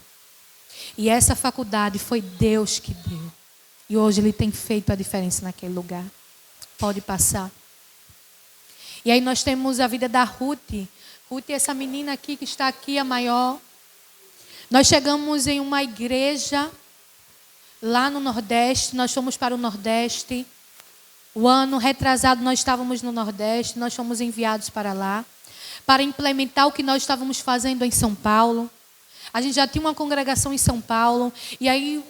E essa faculdade foi Deus que deu. E hoje ele tem feito a diferença naquele lugar. Pode passar. E aí nós temos a vida da Ruth. Ruth é essa menina aqui que está aqui, a maior. Nós chegamos em uma igreja lá no Nordeste. Nós fomos para o Nordeste. O ano retrasado nós estávamos no Nordeste. Nós fomos enviados para lá. Para implementar o que nós estávamos fazendo em São Paulo. A gente já tinha uma congregação em São Paulo. E aí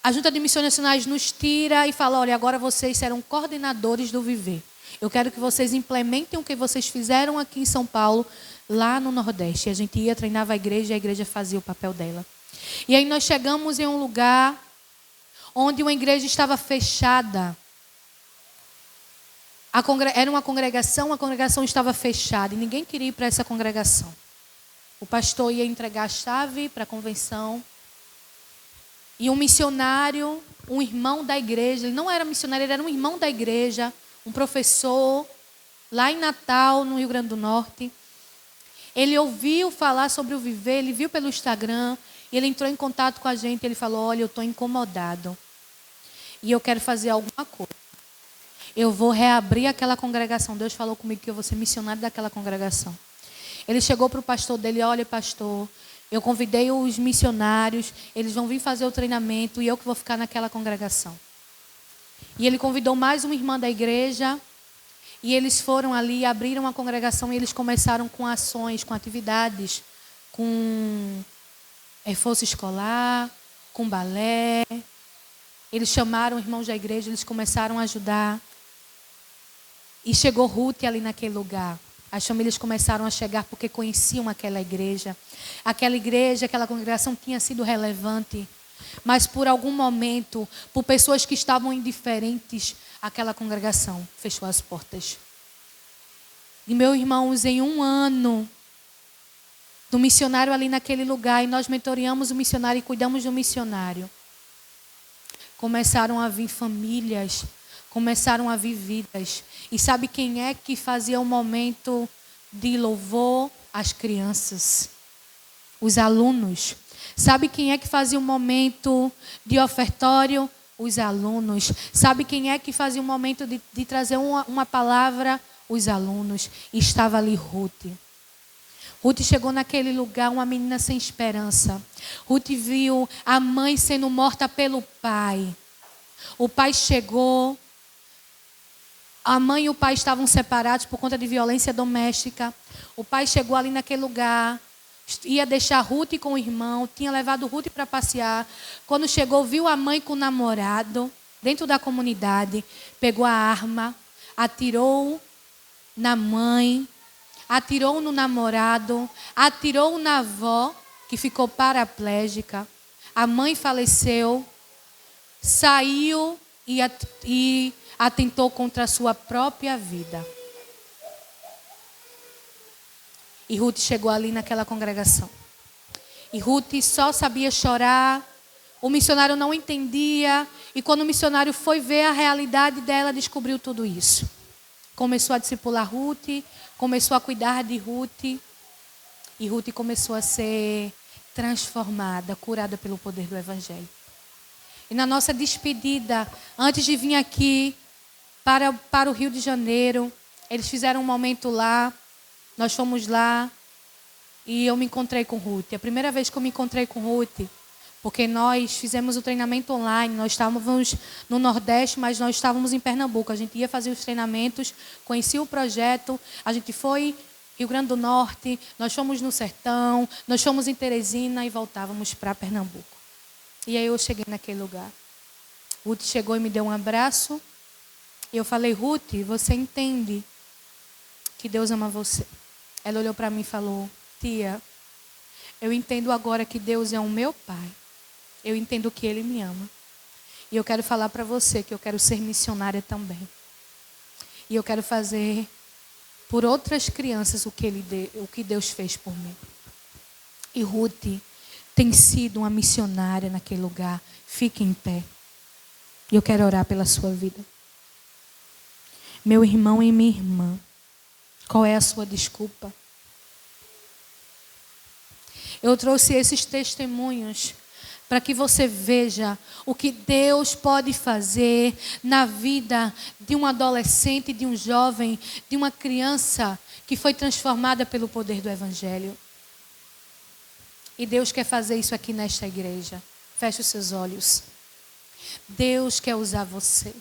a Junta de Missões Nacionais nos tira e fala, olha, agora vocês serão coordenadores do Viver. Eu quero que vocês implementem o que vocês fizeram aqui em São Paulo, lá no Nordeste. E a gente ia, treinava a igreja e a igreja fazia o papel dela. E aí nós chegamos em um lugar onde uma igreja estava fechada. Era uma congregação, a congregação estava fechada e ninguém queria ir para essa congregação. O pastor ia entregar a chave para a convenção. E um missionário, um irmão da igreja, ele não era missionário, ele era um irmão da igreja, um professor, lá em Natal, no Rio Grande do Norte. Ele ouviu falar sobre o Viver, ele viu pelo Instagram, e ele entrou em contato com a gente, ele falou, olha, eu estou incomodado, e eu quero fazer alguma coisa. Eu vou reabrir aquela congregação. Deus falou comigo que eu vou ser missionário daquela congregação. Ele chegou para o pastor dele, olha, pastor, eu convidei os missionários, eles vão vir fazer o treinamento e eu que vou ficar naquela congregação. E ele convidou mais uma irmã da igreja e eles foram ali, abriram a congregação e eles começaram com ações, com atividades, com reforço escolar, com balé. Eles chamaram irmãos da igreja, eles começaram a ajudar. E chegou Ruth ali naquele lugar. As famílias começaram a chegar porque conheciam aquela igreja. Aquela igreja, aquela congregação tinha sido relevante Mas por algum momento, por pessoas que estavam indiferentes, aquela congregação fechou as portas. E, meus irmãos, em 1 ano do missionário ali naquele lugar, e nós mentoreamos o missionário e cuidamos do missionário, começaram a vir famílias, começaram a vir vidas. E sabe quem é que fazia o momento de louvor? As crianças, os alunos. Sabe quem é que fazia o momento de ofertório? Os alunos. Sabe quem é que fazia o momento de trazer uma palavra? Os alunos. E estava ali Ruth. Ruth chegou naquele lugar, uma menina sem esperança. Ruth viu a mãe sendo morta pelo pai. O pai chegou. A mãe e o pai estavam separados por conta de violência doméstica. O pai chegou ali naquele lugar, ia deixar Ruth com o irmão, tinha levado Ruth para passear. Quando chegou, viu a mãe com o namorado dentro da comunidade, pegou a arma, atirou na mãe, atirou no namorado, atirou na avó, que ficou paraplégica. A mãe faleceu, saiu e atentou contra a sua própria vida. E Ruth chegou ali naquela congregação. E Ruth só sabia chorar. O missionário não entendia. E quando o missionário foi ver a realidade dela, descobriu tudo isso. Começou a discipular Ruth, começou a cuidar de Ruth. E Ruth começou a ser transformada, curada pelo poder do Evangelho. E na nossa despedida, antes de vir aqui para o Rio de Janeiro, eles fizeram um momento lá. Nós fomos lá e eu me encontrei com Ruth. A primeira vez que eu me encontrei com Ruth, porque nós fizemos o treinamento online, nós estávamos no Nordeste, mas nós estávamos em Pernambuco. A gente ia fazer os treinamentos, conhecia o projeto, a gente foi Rio Grande do Norte, nós fomos no Sertão, nós fomos em Teresina e voltávamos para Pernambuco. E aí eu cheguei naquele lugar. Ruth chegou e me deu um abraço. E eu falei, Ruth, você entende que Deus ama você? Ela olhou para mim e falou, tia, eu entendo agora que Deus é o meu pai. Eu entendo que Ele me ama. E eu quero falar para você que eu quero ser missionária também. E eu quero fazer por outras crianças o que Deus fez por mim. E Ruth tem sido uma missionária naquele lugar. Fique em pé. E eu quero orar pela sua vida. Meu irmão e minha irmã, qual é a sua desculpa? Eu trouxe esses testemunhos para que você veja o que Deus pode fazer na vida de um adolescente, de um jovem, de uma criança que foi transformada pelo poder do Evangelho. E Deus quer fazer isso aqui nesta igreja. Feche os seus olhos. Deus quer usar você.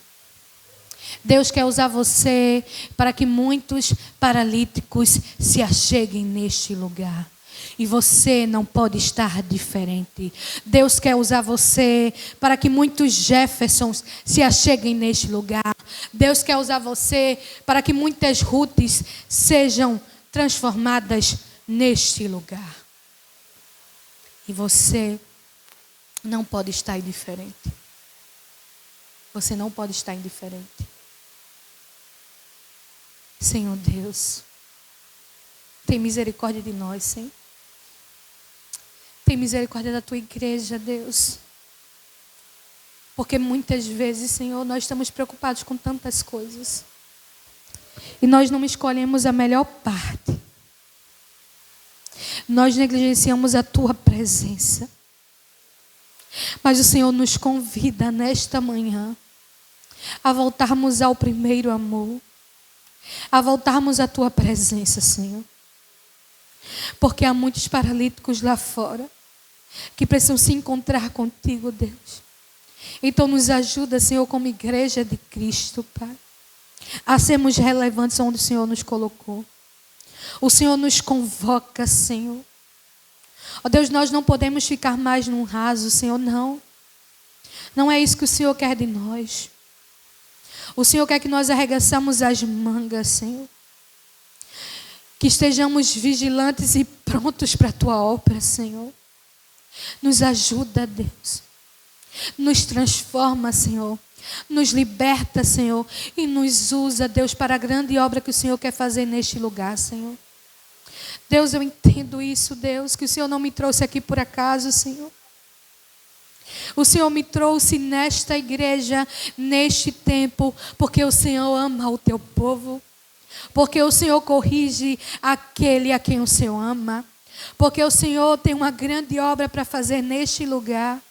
Deus quer usar você para que muitos paralíticos se acheguem neste lugar. E você não pode estar diferente. Deus quer usar você para que muitos Jeffersons se acheguem neste lugar. Deus quer usar você para que muitas Ruths sejam transformadas neste lugar. E você não pode estar indiferente. Você não pode estar indiferente. Senhor Deus, tem misericórdia de nós, Senhor. Tem misericórdia da tua igreja, Deus. Porque muitas vezes, Senhor, nós estamos preocupados com tantas coisas. E nós não escolhemos a melhor parte. Nós negligenciamos a tua presença. Mas o Senhor nos convida nesta manhã a voltarmos ao primeiro amor. A voltarmos à tua presença, Senhor. Porque há muitos paralíticos lá fora que precisam se encontrar contigo, Deus. Então nos ajuda, Senhor, como igreja de Cristo, Pai, a sermos relevantes onde o Senhor nos colocou. O Senhor nos convoca, Senhor. Ó Deus, nós não podemos ficar mais num raso, Senhor, não. Não é isso que o Senhor quer de nós. O Senhor quer que nós arregaçamos as mangas, Senhor. Que estejamos vigilantes e prontos para a tua obra, Senhor. Nos ajuda, Deus. Nos transforma, Senhor. Nos liberta, Senhor. E nos usa, Deus, para a grande obra que o Senhor quer fazer neste lugar, Senhor. Deus, eu entendo isso, Deus, que o Senhor não me trouxe aqui por acaso, Senhor. O Senhor me trouxe nesta igreja, neste tempo, porque o Senhor ama o teu povo. Porque o Senhor corrige aquele a quem o Senhor ama. Porque o Senhor tem uma grande obra para fazer neste lugar.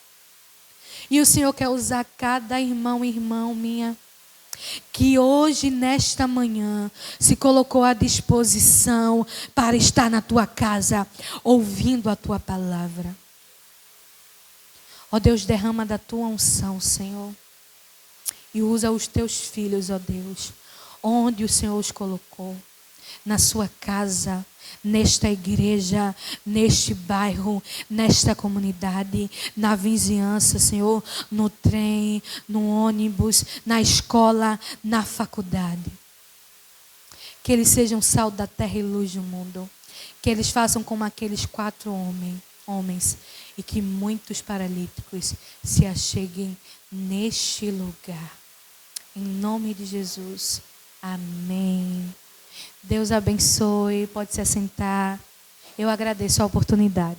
E o Senhor quer usar cada irmão e irmã minha, que hoje, nesta manhã, se colocou à disposição para estar na tua casa, ouvindo a tua palavra. Ó Deus, derrama da tua unção, Senhor. E usa os teus filhos, ó Deus, onde o Senhor os colocou. Na sua casa, nesta igreja, neste bairro, nesta comunidade, na vizinhança, Senhor, no trem, no ônibus, na escola, na faculdade. Que eles sejam sal da terra e luz do mundo. Que eles façam como aqueles 4 homens e que muitos paralíticos se acheguem neste lugar. Em nome de Jesus. Amém. Deus abençoe. Pode se assentar. Eu agradeço a oportunidade.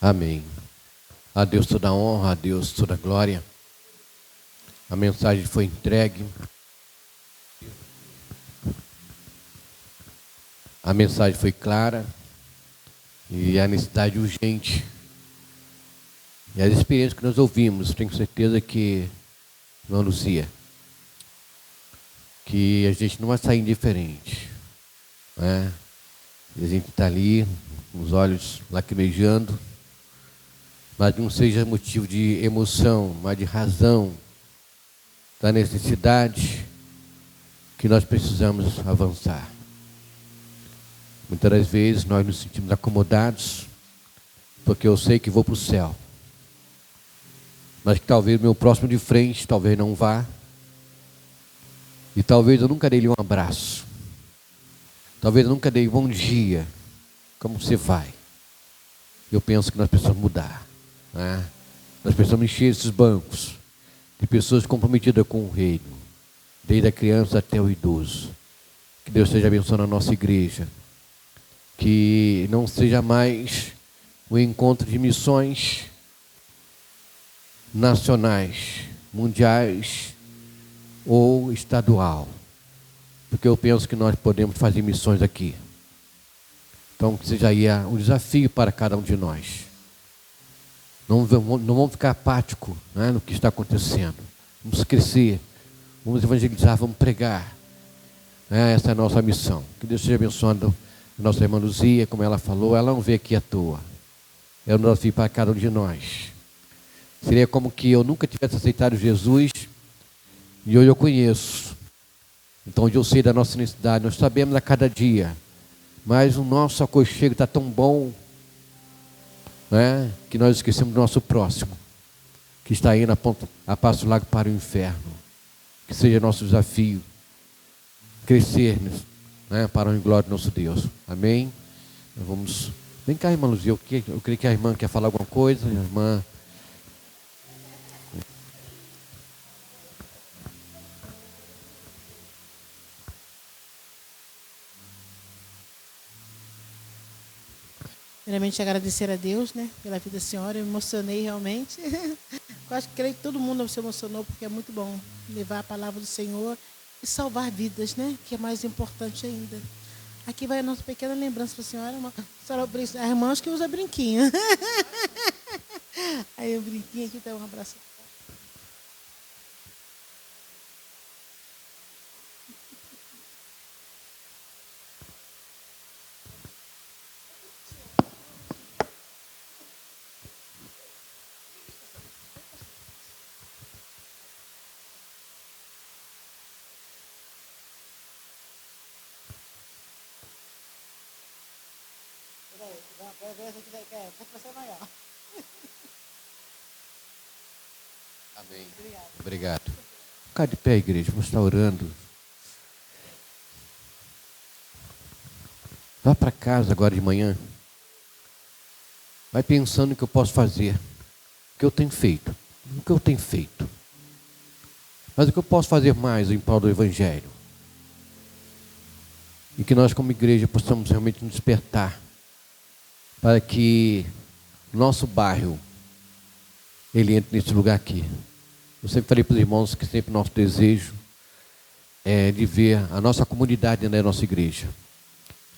Amém. A Deus toda a honra, a Deus toda a glória. A mensagem foi entregue. A mensagem foi clara. E a necessidade urgente. E as experiências que nós ouvimos, tenho certeza que, irmã Lucia, que a gente não vai sair indiferente. Né? A gente está ali, com os olhos lacrimejando, mas não seja motivo de emoção, mas de razão, da necessidade que nós precisamos avançar. Muitas das vezes nós nos sentimos acomodados, porque eu sei que vou para o céu, mas que talvez o meu próximo de frente talvez não vá, e talvez eu nunca dei-lhe um abraço, talvez eu nunca dei bom dia, como você vai? Eu penso que nós precisamos mudar, né? Nós precisamos encher esses bancos de pessoas comprometidas com o reino, desde a criança até o idoso. Que Deus esteja abençoando a nossa igreja, que não seja mais um encontro de missões nacionais, mundiais ou estadual, porque eu penso que nós podemos fazer missões aqui. Então, que seja aí um desafio para cada um de nós. Não vamos ficar apáticos, né, no que está acontecendo. Vamos crescer, vamos evangelizar, vamos pregar. Essa é a nossa missão. Que Deus esteja abençoando a nossa irmã Luzia, como ela falou, ela não veio aqui à toa. É um desafio para cada um de nós. Seria como que eu nunca tivesse aceitado Jesus e hoje eu conheço. Então hoje eu sei da nossa necessidade, nós sabemos a cada dia, mas o nosso aconchego está tão bom, né, que nós esquecemos do nosso próximo, que está indo a passo largo para o inferno. Que seja nosso desafio crescer, né, para a glória do nosso Deus. Amém? Nós vamos... Vem cá, irmã Luzia, eu creio que a irmã quer falar alguma coisa. A irmã...
Primeiramente agradecer a Deus, né, pela vida da senhora. Eu me emocionei realmente. Eu acho que creio que todo mundo se emocionou, porque é muito bom levar a palavra do Senhor e salvar vidas, né, que é mais importante ainda. Aqui vai a nossa pequena lembrança para a senhora. A irmã acho que usa brinquinho. Aí o brinquinho aqui, tá um abraço.
Amém. Obrigado. Ficar de pé, igreja, vamos estar orando. Vá para casa agora de manhã. Vai pensando no que eu posso fazer. O que eu tenho feito. O que eu tenho feito. Mas o que eu posso fazer mais em prol do Evangelho. E que nós como igreja possamos realmente nos despertar para que nosso bairro ele entre nesse lugar aqui. Eu sempre falei para os irmãos que sempre nosso desejo é de ver a nossa comunidade dentro da nossa igreja.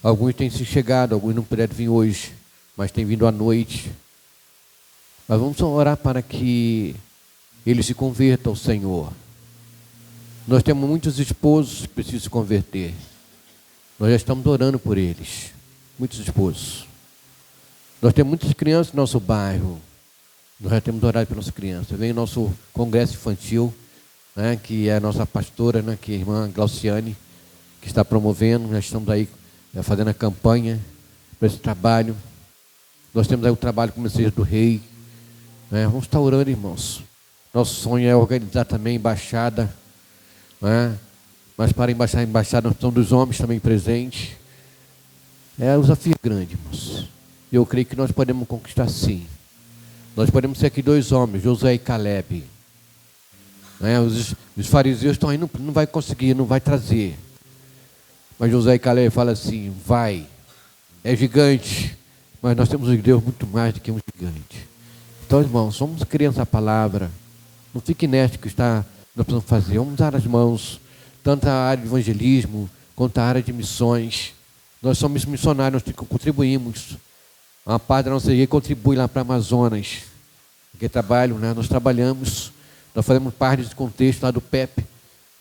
Alguns têm se chegado, alguns não puderam vir hoje, mas têm vindo à noite. Mas vamos orar para que eles se convertam ao Senhor. Nós temos muitos esposos que precisam se converter. Nós já estamos orando por eles. Muitos esposos. Nós temos muitas crianças no nosso bairro. Nós já temos orado pelas nossas crianças. Vem o nosso congresso infantil, né, que é a nossa pastora, né, que é a irmã Glauciane, que está promovendo. Nós estamos aí fazendo a campanha para esse trabalho. Nós temos aí o trabalho com o Mensageiro do Rei. Né, vamos estar orando, irmãos. Nosso sonho é organizar também a embaixada. Né, mas para a embaixada nós precisamos dos homens também presentes. É um desafio grande, irmãos. Eu creio que nós podemos conquistar sim. Nós podemos ser aqui dois homens, Josué e Caleb. Os fariseus estão aí, não vai conseguir, não vai trazer. Mas Josué e Caleb falam assim, vai, é gigante, mas nós temos um Deus muito mais do que um gigante. Então, irmãos, somos crianças da palavra. Não fique inerte que nós precisamos fazer. Vamos usar as mãos, tanto a área de evangelismo, quanto a área de missões. Nós somos missionários, nós contribuímos. Uma parte da nossa igreja contribui lá para Amazonas. Que trabalho, né? Nós trabalhamos, nós fazemos parte desse contexto lá do PEP,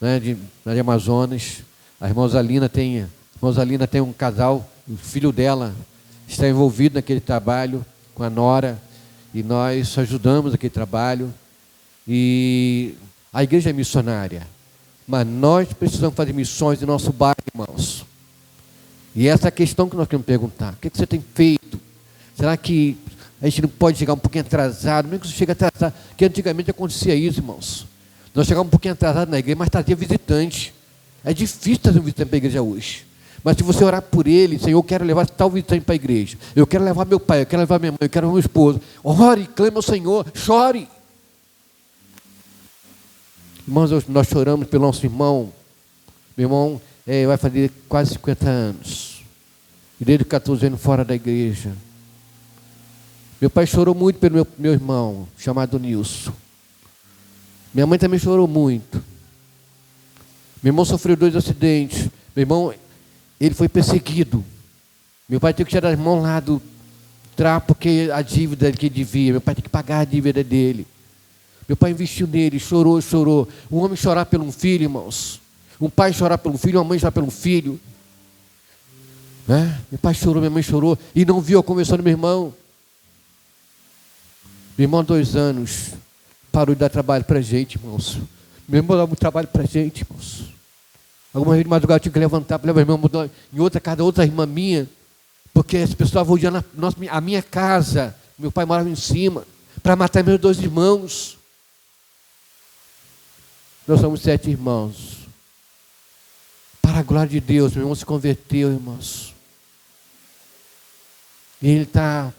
né? de Amazonas. A irmã Zalina tem um casal, o filho dela está envolvido naquele trabalho com a nora, e nós ajudamos aquele trabalho. E a igreja é missionária, mas nós precisamos fazer missões em nosso bairro, irmãos. E essa é a questão que nós queremos perguntar: o que você tem feito? Será que a gente não pode chegar um pouquinho atrasado? Não é que você chega atrasado, porque antigamente acontecia isso, irmãos. Nós chegávamos um pouquinho atrasado na igreja, mas trazia visitante. É difícil trazer um visitante para a igreja hoje. Mas se você orar por ele: Senhor, eu quero levar tal visitante para a igreja, eu quero levar meu pai, eu quero levar minha mãe, eu quero levar meu esposo. Ore, clame ao Senhor, chore. Irmãos, nós choramos pelo nosso irmão. Meu irmão vai fazer quase 50 anos. E desde 14 anos fora da igreja. Meu pai chorou muito pelo meu irmão, chamado Nilson. Minha mãe também chorou muito. Meu irmão sofreu 2 acidentes. Meu irmão, ele foi perseguido. Meu pai teve que tirar as mãos lá do trapo, porque a dívida que ele devia. Meu pai tem que pagar a dívida dele. Meu pai investiu nele, chorou. Um homem chorar por um filho, irmãos. Um pai chorar pelo filho, uma mãe chorar pelo filho. Né? Meu pai chorou, minha mãe chorou. E não viu a conversão do meu irmão. Meu irmão, 2 anos, parou de dar trabalho para a gente, irmãos. Meu irmão dava muito trabalho para a gente, irmãos. Alguma vez de madrugada eu tinha que levantar para levar meu irmão em outra casa, outra irmã minha, porque as pessoas estavam odiando a minha casa. Meu pai morava em cima, para matar meus 2 irmãos. Nós somos 7 irmãos. Para a glória de Deus, meu irmão se converteu, irmãos. E ele está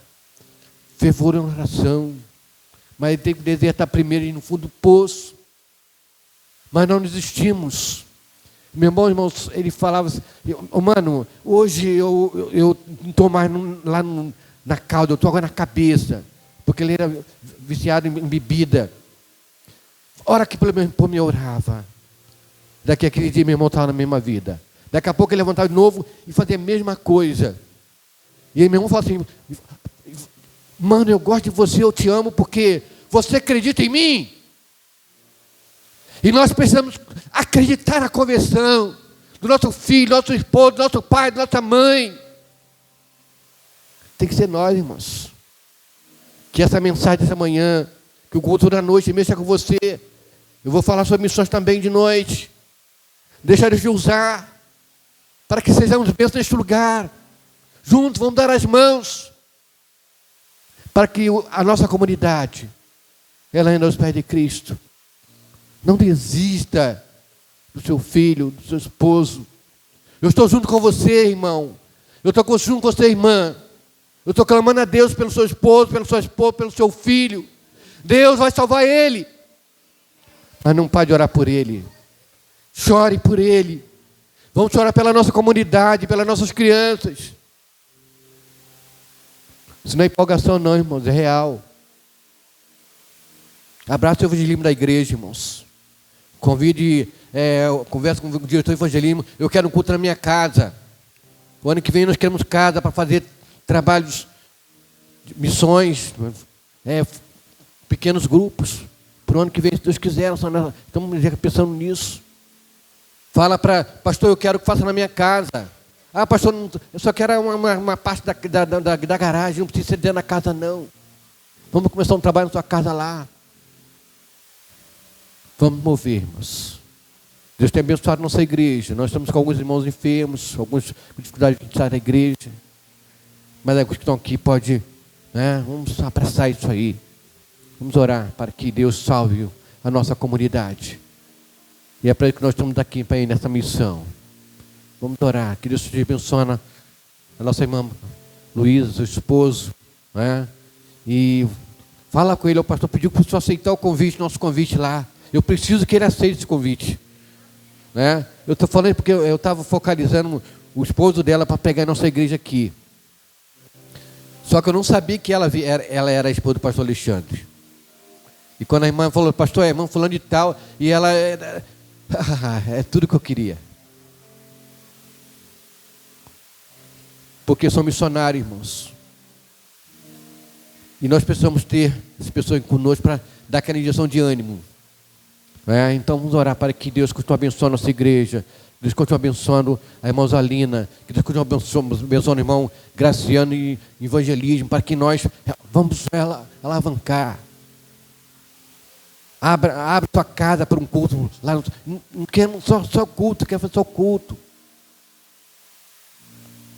fervor em oração. Mas ele tem que desertar primeiro e ir no fundo do poço. Mas não desistimos. Meu irmão, irmãos, ele falava assim: mano, hoje eu não estou mais lá na cauda, eu estou agora na cabeça. Porque ele era viciado em bebida. Hora que por mim eu orava. Daqui a aquele dia meu irmão estava na mesma vida. Daqui a pouco ele levantava de novo e fazia a mesma coisa. E aí meu irmão falava assim: mano, eu gosto de você, eu te amo porque você acredita em mim. E nós precisamos acreditar na conversão do nosso filho, do nosso esposo, do nosso pai, da nossa mãe. Tem que ser nós, irmãos. Que essa mensagem dessa manhã, que o culto da noite mexa com você. Eu vou falar sobre missões também de noite. Deixa Deus de usar, para que sejamos bênçãos neste lugar. Juntos, vamos dar as mãos, para que a nossa comunidade, ela ande aos pés de Cristo. Não desista do seu filho, do seu esposo. Eu estou junto com você, irmão. Eu estou junto com você, irmã. Eu estou clamando a Deus pelo seu esposo, pela sua esposa, pelo seu filho. Deus vai salvar ele. Mas não pare de orar por ele. Chore por ele. Vamos chorar pela nossa comunidade, pelas nossas crianças. Isso não é empolgação não, irmãos, é real. Abraço o evangelismo da igreja, irmãos. Conversa com o diretor do evangelismo. Eu quero um culto na minha casa. O ano que vem nós queremos casa para fazer trabalhos, de missões, pequenos grupos. Para o ano que vem, se Deus quiser, nós estamos pensando nisso. Fala para pastor, eu quero que faça na minha casa. Ah, pastor, eu só quero uma parte da garagem, não precisa ser dentro da casa, não. Vamos começar um trabalho na sua casa lá. Vamos mover, irmãos. Deus tem abençoado a nossa igreja. Nós estamos com alguns irmãos enfermos, alguns com dificuldade de estar na igreja. Mas alguns que estão aqui podem, né? Vamos abraçar isso aí. Vamos orar para que Deus salve a nossa comunidade. E é para isso que nós estamos aqui para ir nessa missão. Vamos orar, que Deus te abençoe a nossa irmã Luísa, seu esposo, né? E fala com ele, o pastor pediu para o senhor aceitar o convite, nosso convite lá. Eu preciso que ele aceite esse convite, né? Eu estou falando porque eu estava focalizando o esposo dela para pegar a nossa igreja aqui. Só que eu não sabia que ela era a esposa do pastor Alexandre. E quando a irmã falou, pastor, é irmã fulano de tal, e ela é tudo que eu queria. Porque sou missionário, irmãos. E nós precisamos ter as pessoas conosco para dar aquela injeção de ânimo. Então vamos orar para que Deus continue abençoando a nossa igreja. Deus continue abençoando a irmã Zalina. Que Deus continue abençoando o irmão Graciano e evangelismo. Para que nós vamos alavancar. Abra sua casa para um culto. Não queremos só culto, quer fazer só culto.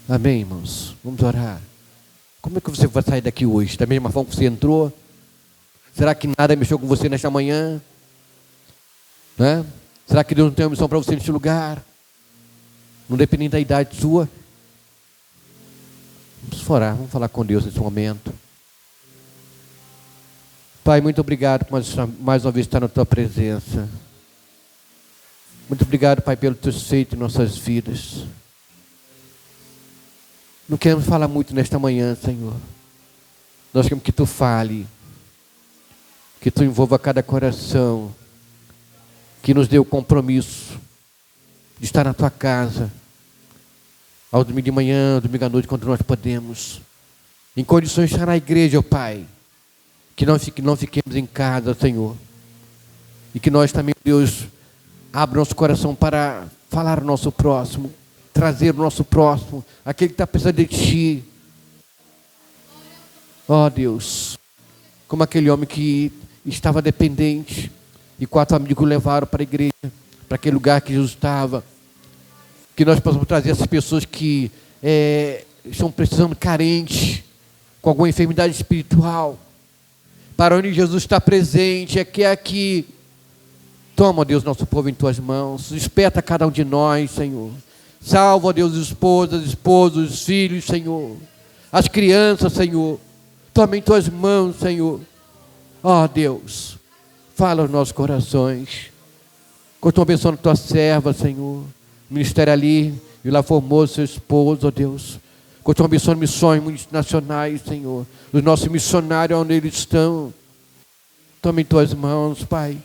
Amém, irmãos? Vamos orar. Como é que você vai sair daqui hoje? Da mesma forma que você entrou? Será que nada mexeu com você nesta manhã? Né? Será que Deus não tem uma missão para você neste lugar? Não depende da idade sua? Vamos orar, vamos falar com Deus nesse momento. Pai, muito obrigado por mais uma vez estar na Tua presença. Muito obrigado, Pai, pelo Teu feito em nossas vidas. Não queremos falar muito nesta manhã, Senhor. Nós queremos que Tu fale, que Tu envolva cada coração, que nos dê o compromisso de estar na Tua casa, ao domingo de manhã, ao domingo à noite, quando nós podemos, em condições de estar na igreja, ó Pai, que não fiquemos em casa, Senhor, e que nós também, Deus, abra nosso coração para falar ao nosso próximo, trazer o nosso próximo, aquele que está precisando de Ti. Ó Deus, como aquele homem que estava dependente, e 4 amigos o levaram para a igreja, para aquele lugar que Jesus estava. Que nós possamos trazer essas pessoas que estão precisando, carentes, com alguma enfermidade espiritual, para onde Jesus está presente, é aqui. Toma, Deus, nosso povo em Tuas mãos, desperta cada um de nós, Senhor. Salva, Deus, esposas, esposos, os filhos, Senhor. As crianças, Senhor. Toma em Tuas mãos, Senhor. Ó Deus, fala aos nossos corações. Continua abençoando Tua serva, Senhor. Ministério ali, e lá Formoso, seu esposo, ó Deus. Continua abençoando missões multinacionais, Senhor. Os nossos missionários, onde eles estão. Toma em Tuas mãos, Pai.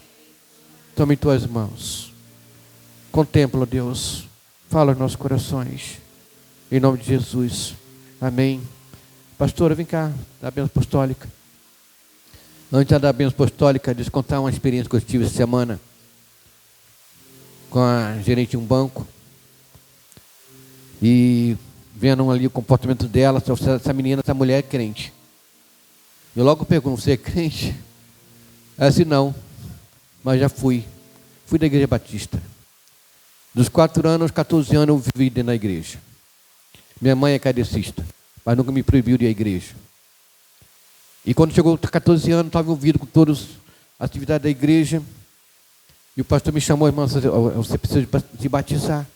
Toma em Tuas mãos. Contempla, ó Deus. Fala aos nossos corações. Em nome de Jesus. Amém. Pastora, vem cá, dá a bênção apostólica. Antes da bênção apostólica, deixa eu contar uma experiência que eu tive essa semana com a gerente de um banco. E vendo ali o comportamento dela, essa menina, essa mulher é crente. Eu logo pergunto, você é crente? Ela disse, não, mas já fui. Fui da Igreja Batista. Dos 4 anos aos 14 anos eu vivi dentro da igreja. Minha mãe é kardecista, mas nunca me proibiu de ir à igreja. E quando chegou aos 14 anos, estava envolvido com todas as atividades da igreja. E o pastor me chamou, irmão, você precisa se batizar.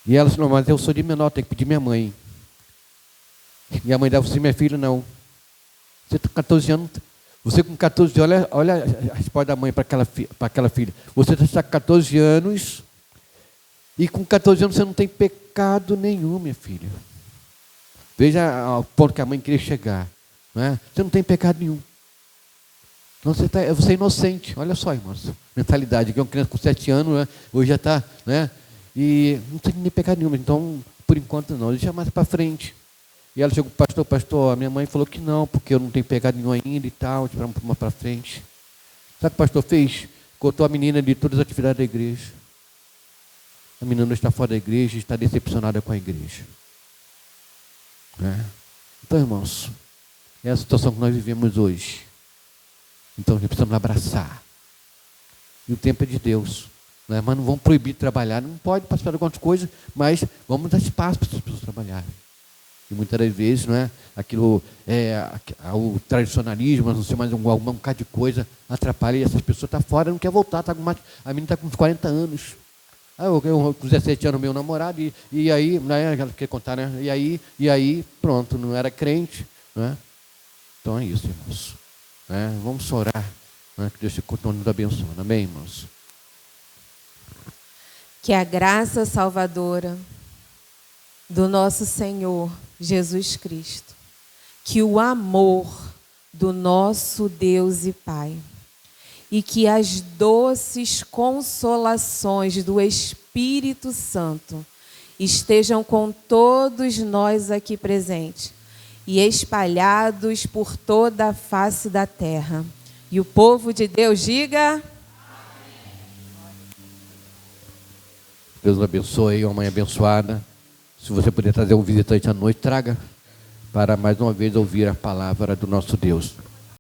E ela disse, não, mas eu sou de menor, tenho que pedir minha mãe. Minha mãe dava assim, minha filha, não. Você tem 14 anos, você com 14 anos, olha a resposta da mãe para aquela filha. Você está com 14 anos e com 14 anos você não tem pecado nenhum, minha filha. Veja ao ponto que a mãe queria chegar. Não é? Você não tem pecado nenhum. Então você é inocente. Olha só, irmãos. Mentalidade. Que é uma criança com 7 anos, né? Hoje já está, né? E não tem nem pecado nenhum. Então, por enquanto não. Deixa mais para frente. E ela chegou, pastor, a minha mãe falou que não, porque eu não tenho pecado nenhum ainda e tal. Tivemos uma para frente. Sabe o que o pastor fez? Cortou a menina de todas as atividades da igreja. A menina está fora da igreja e está decepcionada com a igreja. Então, irmãos, é a situação que nós vivemos hoje. Então, nós precisamos abraçar. E o tempo é de Deus. Mas não vamos proibir de trabalhar. Não pode participar de algumas coisas, mas vamos dar espaço para as pessoas trabalharem. E muitas das vezes, não é? Aquilo o tradicionalismo, não sei mais, um bocado de coisa atrapalha. E essas pessoas estão fora, não quer voltar. A menina está com uns 40 anos. Eu com 17 anos, meu namorado, e aí, ela quer contar, né? E aí, pronto, não era crente, né? Então é isso, irmãos. Vamos orar, né? Que Deus te continue nos abençoando. Amém,
Que a graça salvadora do nosso Senhor Jesus Cristo, que o amor do nosso Deus e Pai e que as doces consolações do Espírito Santo estejam com todos nós aqui presentes e espalhados por toda a face da terra. E o povo de Deus diga:
Deus abençoe, uma mãe abençoada. Se você puder trazer um visitante à noite, traga, para mais uma vez ouvir a palavra do nosso Deus.